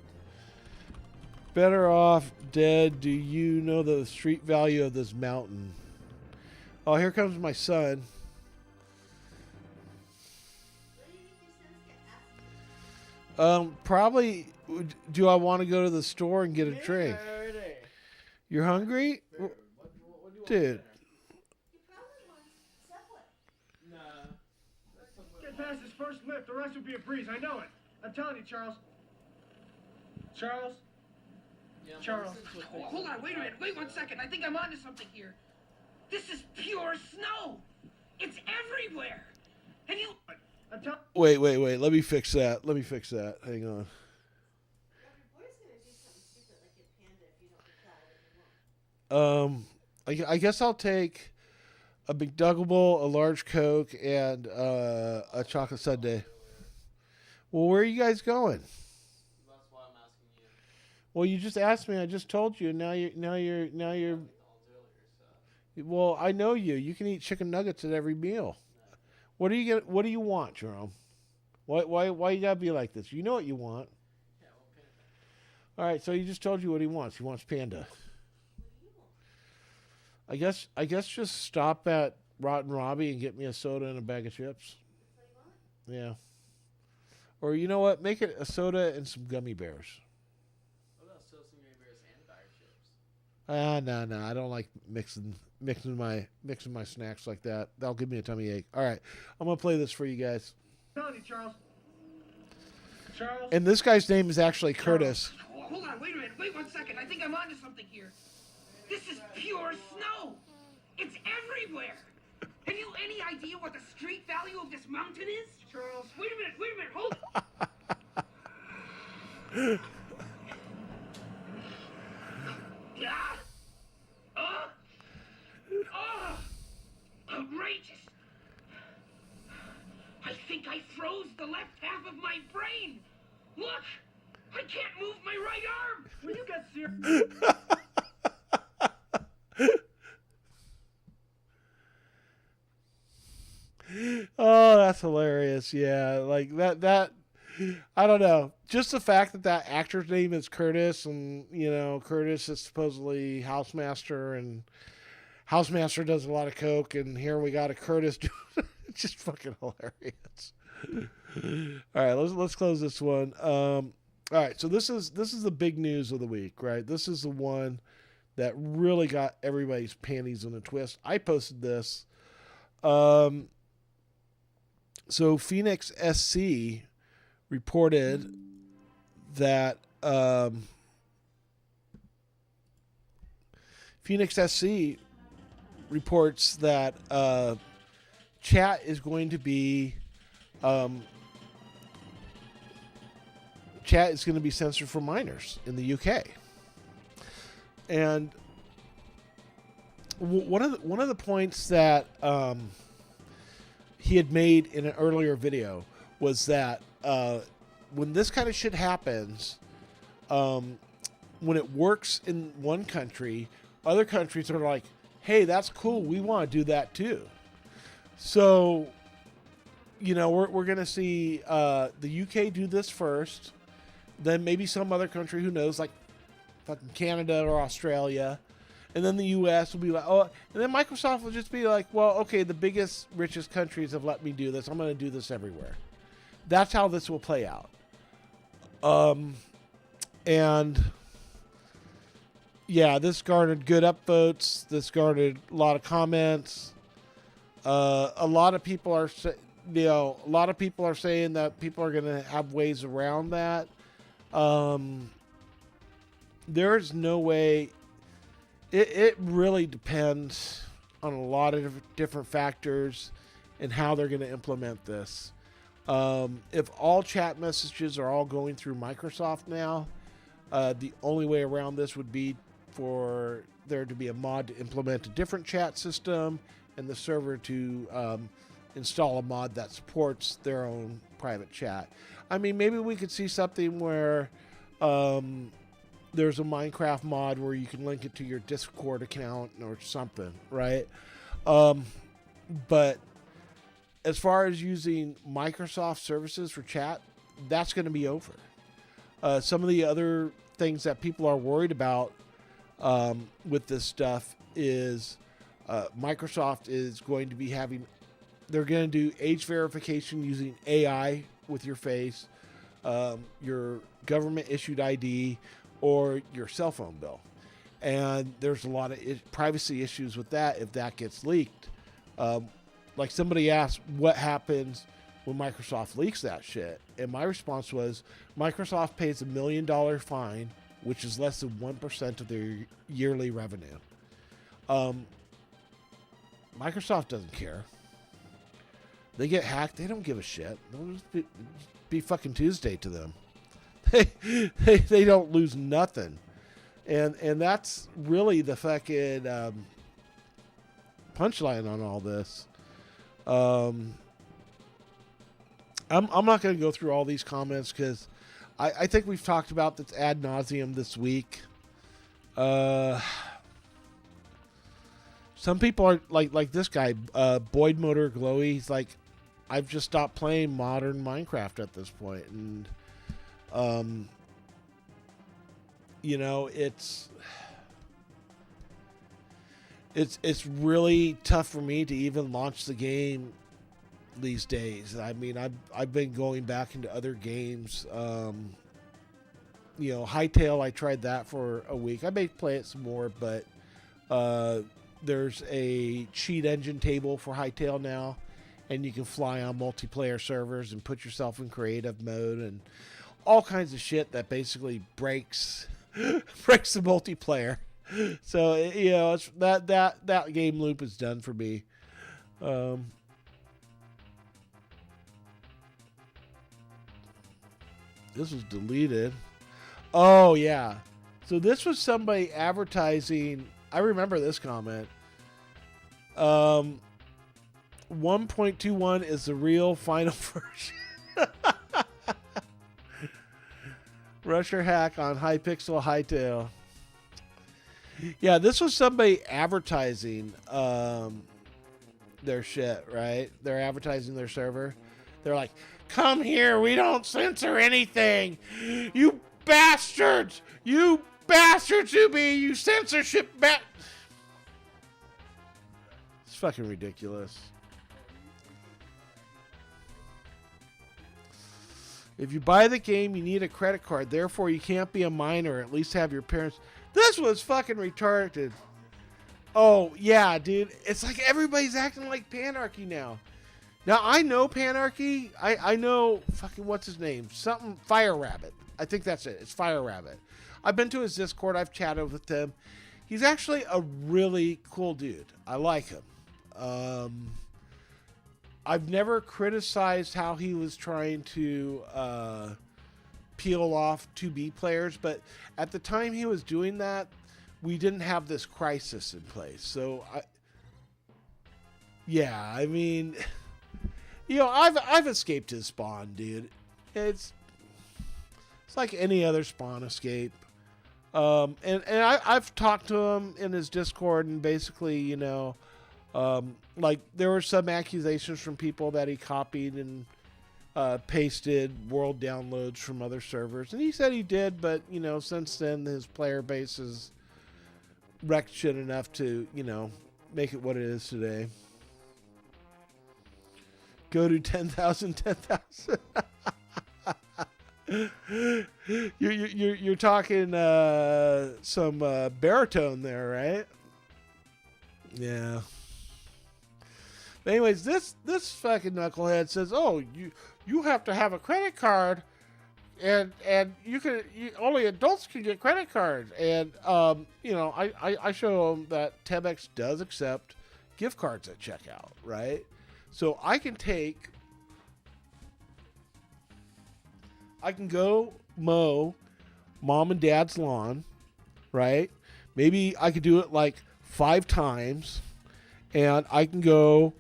Better Off Dead. Do you know the street value of this mountain? Oh, here comes my son. Probably. Do I want to go to the store and get a drink? You're hungry, dude? Get past this first lift, the rest will be a breeze. I know it. I'm telling you, Charles. Charles. Yeah, Charles. Hold on, wait a minute. Wait 1 second. I think I'm onto something here. This is pure snow. It's everywhere. Have you... I'm telling... Wait. Let me fix that. Hang on. Your boy's gonna do something stupid like get Panda if you don't decide what you want. I guess I'll take a McDougable, a large Coke, and a chocolate sundae. Well, where are you guys going? That's why I'm asking you. Well, you just asked me. I just told you. Now you're. Well, I know you. You can eat chicken nuggets at every meal. What do you want, Jerome? Why you gotta be like this? You know what you want. Yeah, well, Panda. All right, so he just told you what he wants. He wants Panda. I guess just stop at Rotten Robbie and get me a soda and a bag of chips. Yeah. Or you know what? Make it a soda and some gummy bears. What about still some gummy bears and Dire chips? No. I don't like mixing my snacks like that. That'll give me a tummy ache. All right, I'm gonna play this for you guys. I'm telling you, Charles. Charles. And this guy's name is actually Curtis. Hold on, wait a minute. Wait 1 second. I think I'm onto something here. This is pure snow. It's everywhere. Have you any idea what the street value of this mountain is? Charles. Wait a minute. Hold outrageous. I think I froze the left half of my brain. Look, I can't move my right arm. Will you get serious? Oh, that's hilarious. Yeah, like that I don't know. Just the fact that actor's name is Curtis, and Curtis is supposedly housemaster and Housemaster does a lot of coke, and here we got a Curtis. It's just fucking hilarious. All right, let's close this one. All right, so this is the big news of the week, right? This is the one that really got everybody's panties in a twist. I posted this. So Phoenix SC reported that Phoenix SC reports that chat is going to be censored for minors in the UK. And one of the points that he had made in an earlier video was that when this kind of shit happens, when it works in one country, other countries are like, hey, that's cool, we want to do that too. So, you know, we're going to see the UK do this first, then maybe some other country, who knows, like fucking Canada or Australia, and then the US will be like, oh, and then Microsoft will just be like, well, okay, the biggest, richest countries have let me do this, I'm going to do this everywhere. That's how this will play out. And yeah, this garnered good upvotes. This garnered a lot of comments. A lot of people are saying that people are going to have ways around that. There's no way. It really depends on a lot of different factors and how they're going to implement this. If all chat messages are all going through Microsoft now, the only way around this would be for there to be a mod to implement a different chat system and the server to install a mod that supports their own private chat. I mean, maybe we could see something where there's a Minecraft mod where you can link it to your Discord account or something, right? But as far as using Microsoft services for chat, that's going to be over. Some of the other things that people are worried about with this stuff is Microsoft is going to be having, they're going to do age verification using AI with your face, your government issued ID, or your cell phone bill. And there's a lot of privacy issues with that if that gets leaked. Like somebody asked, what happens when Microsoft leaks that shit? And my response was, Microsoft pays $1 million fine, which is less than 1% of their yearly revenue. Microsoft doesn't care. They get hacked, they don't give a shit. They'll just be fucking Tuesday to them. They don't lose nothing. And that's really the fucking punchline on all this. I'm not going to go through all these comments because I think we've talked about this ad nauseum this week. Some people are like this guy, Boyd Motor Glowy. He's like, I've just stopped playing modern Minecraft at this point. And, you know, it's really tough for me to even launch the game these days. I mean, I've been going back into other games. You know, Hytale, I tried that for a week. I may play it some more, but there's a cheat engine table for Hytale now, and you can fly on multiplayer servers and put yourself in creative mode and all kinds of shit that basically breaks the multiplayer. So, you know, it's that game loop is done for me. This was deleted. Oh, yeah. So this was somebody advertising. I remember this comment. 1.21 is the real final version. Rusher hack on Hypixel Hytale. Yeah, this was somebody advertising their shit, right? They're advertising their server. They're like, come here, we don't censor anything. You bastards! You bastards, you censorship fucking ridiculous. If you buy the game, you need a credit card. Therefore, you can't be a minor, or at least have your parents. This was fucking retarded. Oh, yeah, dude. It's like everybody's acting like Panarchy now. Now, I know Panarchy. I know fucking, what's his name? Something, Fire Rabbit. I think that's it. It's Fire Rabbit. I've been to his Discord. I've chatted with him. He's actually a really cool dude. I like him. I've never criticized how he was trying to peel off 2B players, but at the time he was doing that, we didn't have this crisis in place. So, I mean, I've escaped his spawn, dude. It's like any other spawn escape. And I've talked to him in his Discord, and basically, like there were some accusations from people that he copied and pasted world downloads from other servers, and he said he did, but since then his player base is wrecked shit enough to make it what it is today. Go to 10,000, 10,000. You're talking some baritone there, right? Yeah. But anyways, this fucking knucklehead says, "Oh, you have to have a credit card, and only adults can get credit cards." And I show him that Temex does accept gift cards at checkout, right? So I can go mow mom and dad's lawn, right? Maybe I could do it like 5 times, and I can go,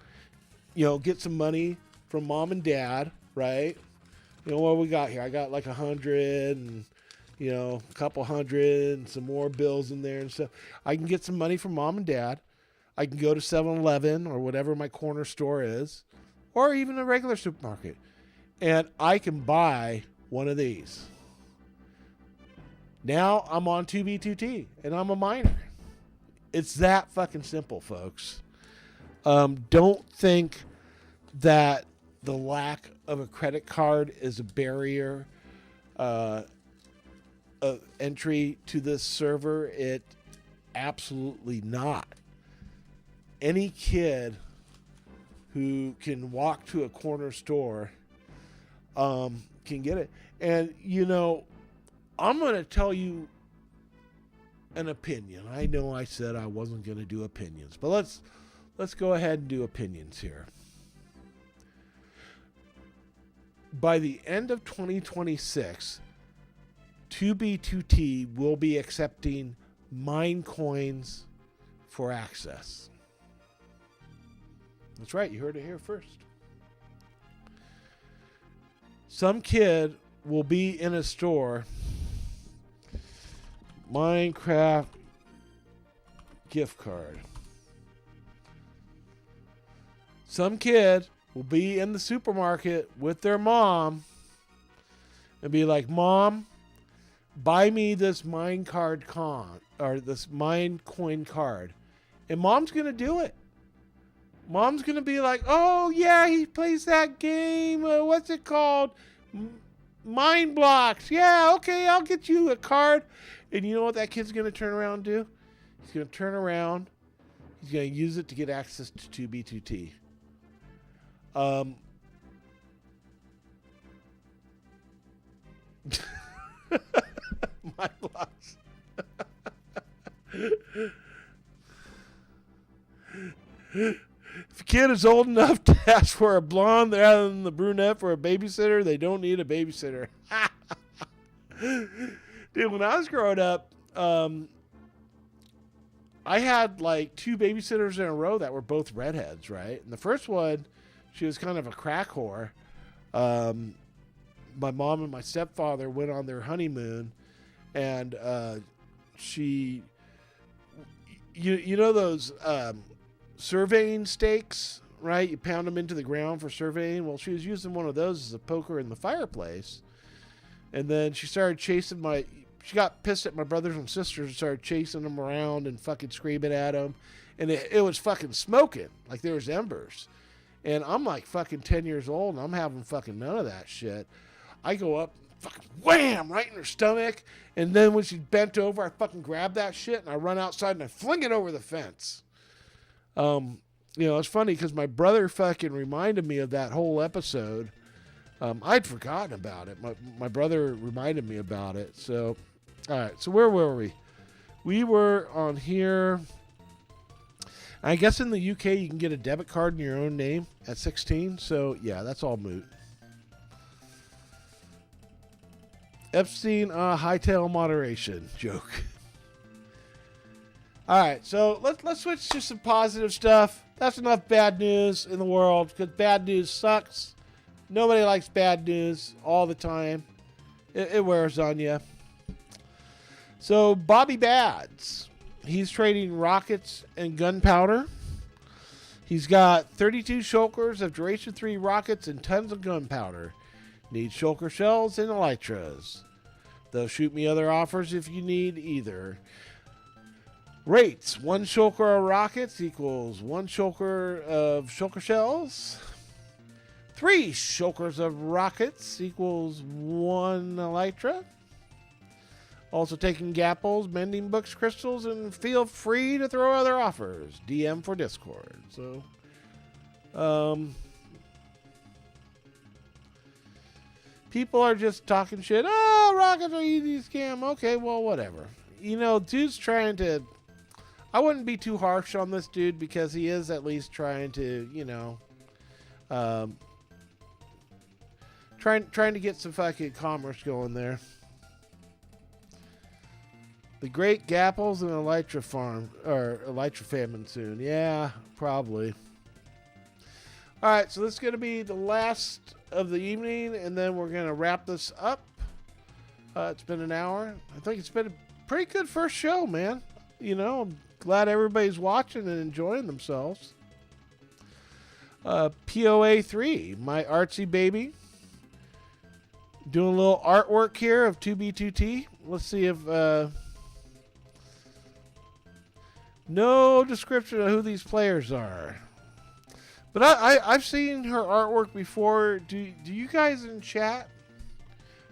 get some money from mom and dad, right? What we got here? I got like 100 and, a couple hundred and some more bills in there and stuff. I can get some money from mom and dad. I can go to 7-Eleven or whatever my corner store is, or even a regular supermarket, and I can buy one of these. Now I'm on 2B2T and I'm a minor. It's that fucking simple, folks. Don't think that the lack of a credit card is a barrier of entry to this server. It absolutely not. Any kid who can walk to a corner store can get it. And I'm going to tell you an opinion. I know I said I wasn't going to do opinions, but let's go ahead and do opinions here. By the end of 2026, 2B2T will be accepting mine coins for access. That's right, you heard it here first. Some kid will be in a store, Minecraft gift card. Some kid will be in the supermarket with their mom and be like, "Mom, buy me this mine coin card." And mom's going to do it. Mom's going to be like, "Oh, yeah, he plays that game. What's it called? Mine Blocks. Yeah, okay, I'll get you a card." And you know what that kid's going to turn around and do? He's going to turn around. He's going to use it to get access to 2B2T. Mine Blocks. If a kid is old enough to ask for a blonde rather than the brunette for a babysitter, they don't need a babysitter. Dude, when I was growing up, I had like 2 babysitters in a row that were both redheads, right? And the first one, she was kind of a crack whore. My mom and my stepfather went on their honeymoon, and she, you know those surveying stakes, right? You pound them into the ground for surveying. Well, she was using one of those as a poker in the fireplace. And then she started chasing she got pissed at my brothers and sisters and started chasing them around and fucking screaming at them. And it was fucking smoking. Like there was embers. And I'm like fucking 10 years old and I'm having fucking none of that shit. I go up, fucking wham, right in her stomach. And then when she bent over, I fucking grab that shit and I run outside and I fling it over the fence. You know, it's funny because my brother fucking reminded me of that whole episode. I'd forgotten about it. My brother reminded me about it. So, all right. So where were we? We were on here. I guess in the UK you can get a debit card in your own name at 16. So, yeah, that's all moot. Epstein, hightail moderation joke. All right, so let's switch to some positive stuff. That's enough bad news in the world because bad news sucks. Nobody likes bad news all the time. It wears on you. So Bobby Bads, he's trading rockets and gunpowder. He's got 32 shulkers of Duration 3 rockets and tons of gunpowder. Need shulker shells and elytras. They'll shoot me other offers if you need either. Rates. 1 shulker of rockets equals 1 shulker of shulker shells. 3 shulkers of rockets equals 1 elytra. Also taking gapples, mending books, crystals, and feel free to throw other offers. DM for Discord. So, people are just talking shit. Oh, rockets are easy to scam. Okay, well, whatever. You know, dude's trying to... I wouldn't be too harsh on this dude because he is at least trying to, you know... trying to get some fucking commerce going there. The Great Gapples and Elytra Farm, or Elytra Famine soon. Yeah, probably. All right, so this is going to be the last of the evening, and then we're going to wrap this up. It's been an hour. I think it's been a pretty good first show, man. You know, I'm glad everybody's watching and enjoying themselves. POA 3, my artsy baby. Doing a little artwork here of 2B2T. Let's see if... no description of who these players are. But I've seen her artwork before. Do you guys in chat?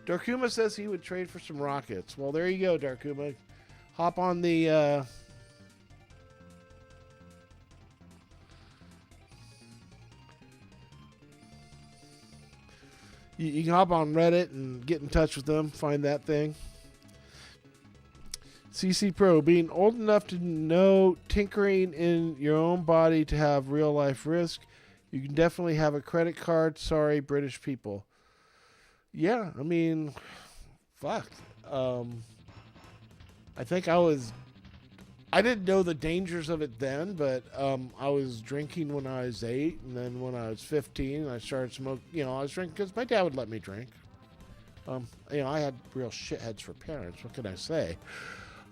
Darkuma says he would trade for some rockets. Well, there you go, Darkuma. Hop on the... You can hop on Reddit and get in touch with them. Find that thing. CC Pro, being old enough to know tinkering in your own body to have real life risk, you can definitely have a credit card. Sorry, British people. Yeah, I mean, fuck. I think I didn't know the dangers of it then, but I was drinking when I was 8, and then when I was 15, I started smoking. You know, I was drinking because my dad would let me drink. You know, I had real shitheads for parents. What can I say?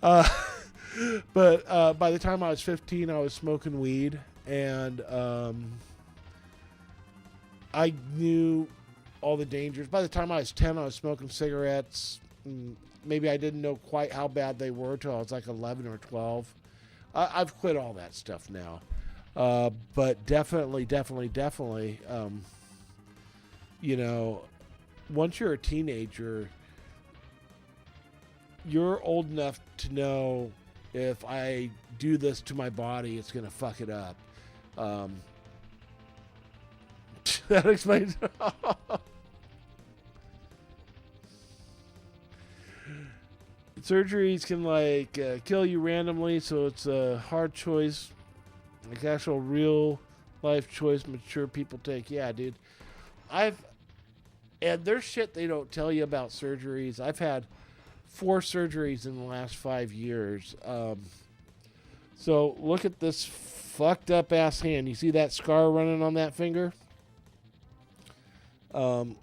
But by the time I was 15, I was smoking weed, and I knew all the dangers. By the time I was 10, I was smoking cigarettes. Maybe I didn't know quite how bad they were till I was like 11 or 12. I've quit all that stuff now. But definitely, you know, once you're a teenager, you're old enough to know if I do this to my body, it's going to fuck it up. That explains. Surgeries can like kill you randomly, so it's a hard choice, like actual real life choice mature people take. Yeah, dude. And there's shit they don't tell you about surgeries. I've had 4 surgeries in the last 5 years. So look at this fucked up ass hand. You see that scar running on that finger? And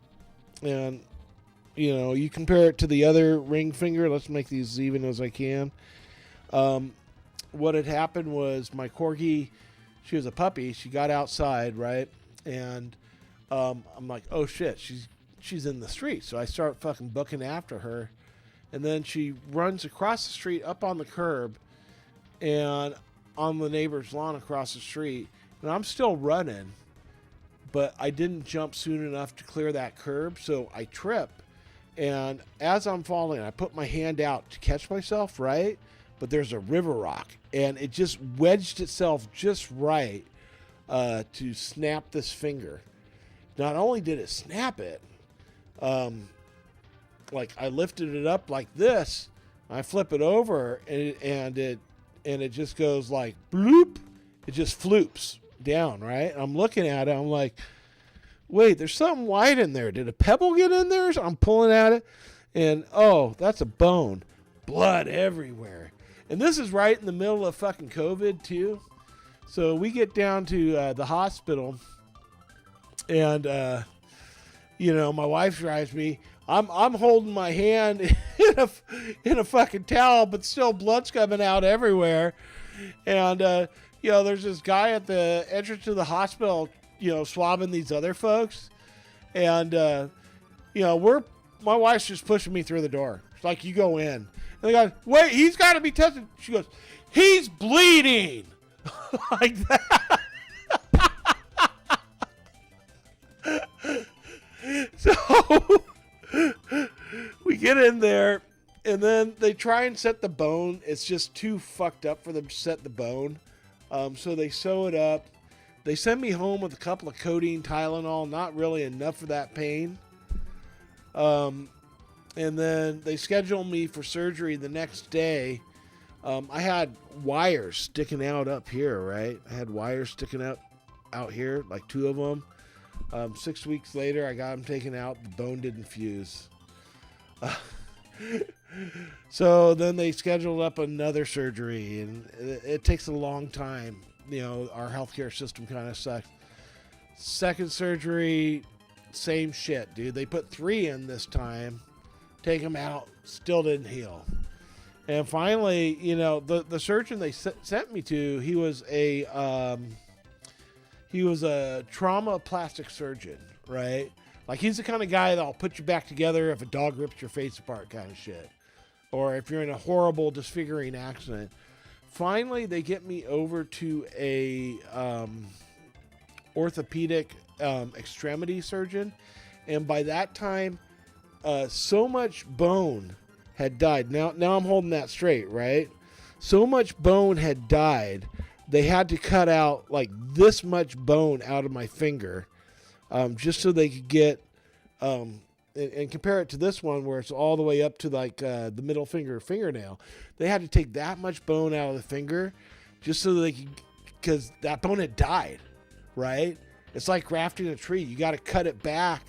you know, you compare it to the other ring finger. Let's make these as even as I can. What had happened was my corgi, she was a puppy. She got outside, right? And I'm like, oh shit, she's in the street. So I start fucking booking after her. And then she runs across the street up on the curb and on the neighbor's lawn across the street. And I'm still running, but I didn't jump soon enough to clear that curb. So I trip. And as I'm falling, I put my hand out to catch myself, right? But there's a river rock. And it just wedged itself just right to snap this finger. Not only did it snap it, like I lifted it up like this, I flip it over, and it just goes like bloop. It just floops down, right? I'm looking at it. I'm like, wait, there's something white in there. Did a pebble get in there? So I'm pulling at it, and oh, that's a bone. Blood everywhere. And this is right in the middle of fucking COVID too. So we get down to the hospital, and my wife drives me. I'm holding my hand in a fucking towel, but still blood's coming out everywhere. And there's this guy at the entrance to the hospital, swabbing these other folks, and my wife's just pushing me through the door. It's like, you go in, and the guy, wait, he's got to be tested. She goes, he's bleeding. Like that. So we get in there, and then they try and set the bone. It's just too fucked up for them to set the bone. So they sew it up. They send me home with a couple of codeine, Tylenol, not really enough for that pain. And then they schedule me for surgery the next day. I had wires sticking out up here, right? I had wires sticking out here, like 2 of them. 6 weeks later, I got them taken out. The bone didn't fuse. So then they scheduled up another surgery, and it takes a long time. Our healthcare system kind of sucks. Second surgery, same shit, dude. They put 3 in this time. Take them out, still didn't heal. And finally, the surgeon they sent me to, he was a trauma plastic surgeon, right? Like, he's the kind of guy that'll put you back together if a dog rips your face apart kind of shit. Or if you're in a horrible disfiguring accident. Finally, they get me over to a orthopedic extremity surgeon. And by that time, so much bone had died. Now I'm holding that straight, right? So much bone had died. They had to cut out like this much bone out of my finger, just so they could get, and compare it to this one where it's all the way up to like the middle fingernail. They had to take that much bone out of the finger just so they could, because that bone had died, right? It's like grafting a tree. You got to cut it back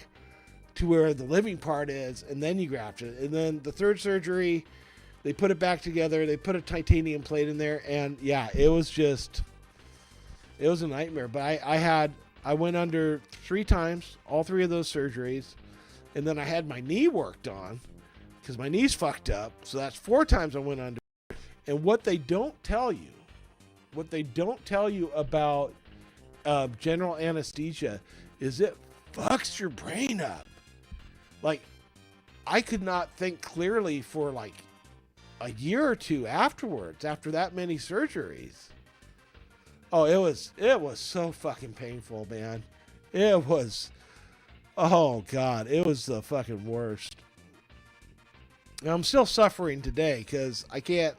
to where the living part is, and then you graft it. And then the third surgery, they put it back together. They put a titanium plate in there, and yeah, it was a nightmare. But I went under 3 times, all 3 of those surgeries, and then I had my knee worked on because my knee's fucked up. So that's 4 times I went under. And what they don't tell you about general anesthesia is it fucks your brain up. Like, I could not think clearly for like a year or 2 afterwards, after that many surgeries. Oh, it was so fucking painful, man. It was, oh God, it was the fucking worst. And I'm still suffering today because I can't,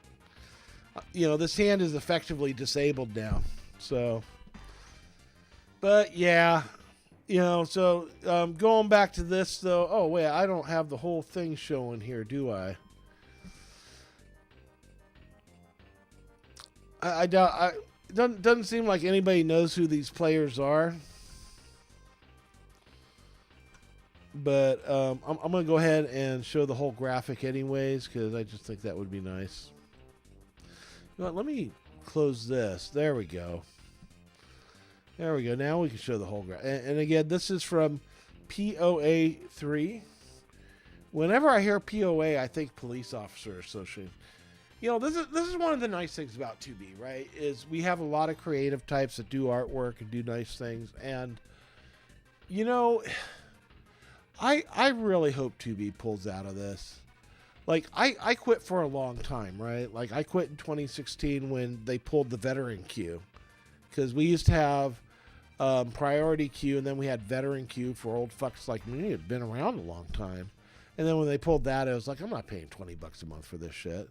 this hand is effectively disabled now. So, but yeah. So going back to this though. Oh wait, I don't have the whole thing showing here, do I? I doubt. Doesn't seem like anybody knows who these players are. But I'm gonna go ahead and show the whole graphic anyways, because I just think that would be nice. You know what, let me close this. There we go. There we go. Now we can show the whole graph. And again, this is from POA 3. Whenever I hear POA, I think Police Officer Association. This is one of the nice things about 2B, right? Is we have a lot of creative types that do artwork and do nice things. And, I really hope 2B pulls out of this. like I quit for a long time, right? Like I quit in 2016 when they pulled the veteran queue, because we used to have priority queue, and then we had veteran queue for old fucks like me who had been around a long time. And then when they pulled that, I was like, I'm not paying $20 a month for this shit.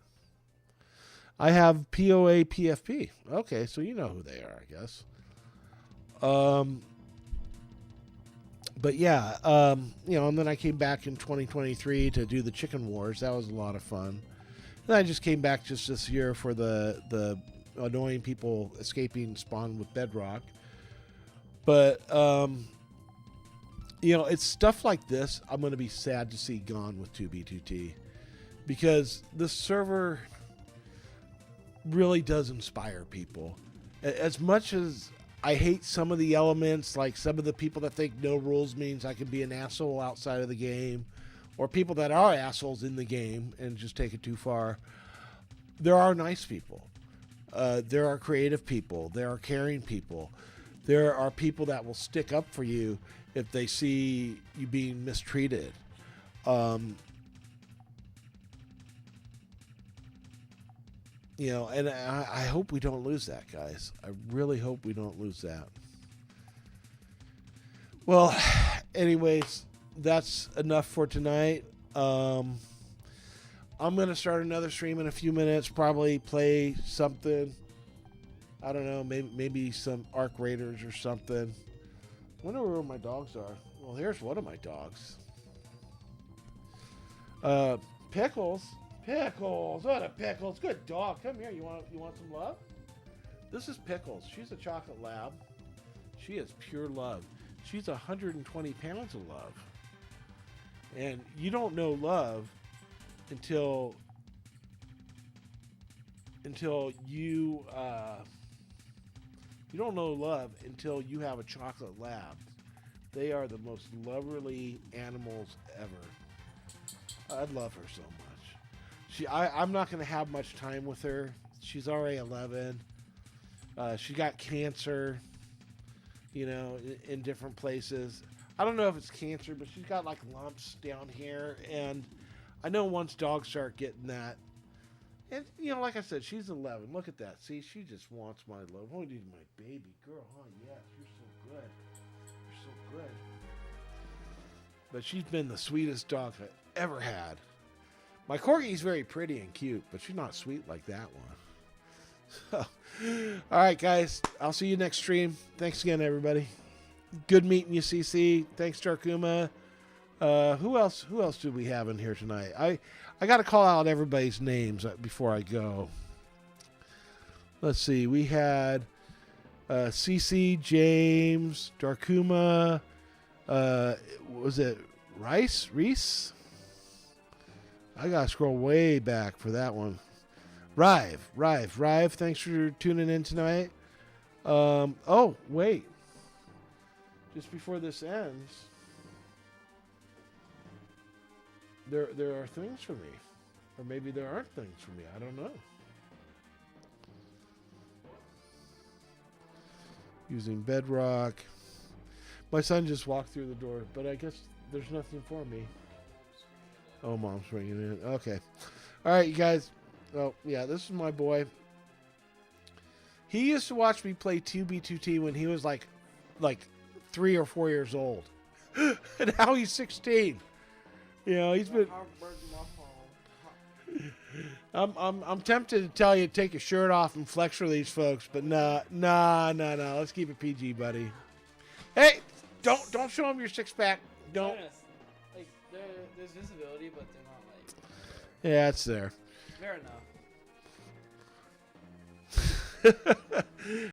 I have POA PFP. Okay, so you know who they are, I guess. But yeah, and then I came back in 2023 to do the Chicken Wars. That was a lot of fun. And I just came back just this year for the annoying people escaping spawn with Bedrock. But, it's stuff like this I'm going to be sad to see gone with 2B2T. Because the server really does inspire people. As much as I hate some of the elements, like some of the people that think no rules means I can be an asshole outside of the game, or people that are assholes in the game and just take it too far, there are nice people. There are creative people. There are caring people. There are people that will stick up for you if they see you being mistreated. And I hope we don't lose that, guys. I really hope we don't lose that. Well, anyways, that's enough for tonight. I'm going to start another stream in a few minutes, probably play something. I don't know, maybe some Arc Raiders or something. I wonder where my dogs are. Well, here's one of my dogs. Pickles. Pickles. What a Pickles. Good dog. Come here. You want some love? This is Pickles. She's a chocolate lab. She is pure love. She's 120 pounds of love. And you don't know love until you don't know love until you have a chocolate lab. They are the most loverly animals ever. I love her so much. I'm not going to have much time with her. She's already 11. She got cancer, in different places. I don't know if it's cancer, but she's got like lumps down here. And I know once dogs start getting that, and like I said, she's 11. Look at that. See, she just wants my love. Oh, you my baby girl, huh? Yes, you're so good. You're so good. But she's been the sweetest dog I've ever had. My corgi's very pretty and cute, but she's not sweet like that one. All right, guys. I'll see you next stream. Thanks again, everybody. Good meeting you, CC. Thanks, Darkuma. Who else do we have in here tonight? I got to call out everybody's names before I go. Let's see. We had CC, James, Darkuma. Was it Reese? I got to scroll way back for that one. Rive. Thanks for tuning in tonight. Oh, wait. Just before this ends, there are things for me. Or maybe there aren't things for me. I don't know. Using Bedrock. My son just walked through the door, but I guess there's nothing for me. Oh, Mom's ringing in. Okay. All right, you guys. Oh, yeah, this is my boy. He used to watch me play 2B2T when he was like 3 or 4 years old. And now he's 16. He's been... I'm tempted to tell you to take your shirt off and flex for these folks, but nah. Let's keep it PG, buddy. Hey, don't show them your six-pack. Don't. Like there's visibility, but they're not like. Yeah, it's there. Fair enough.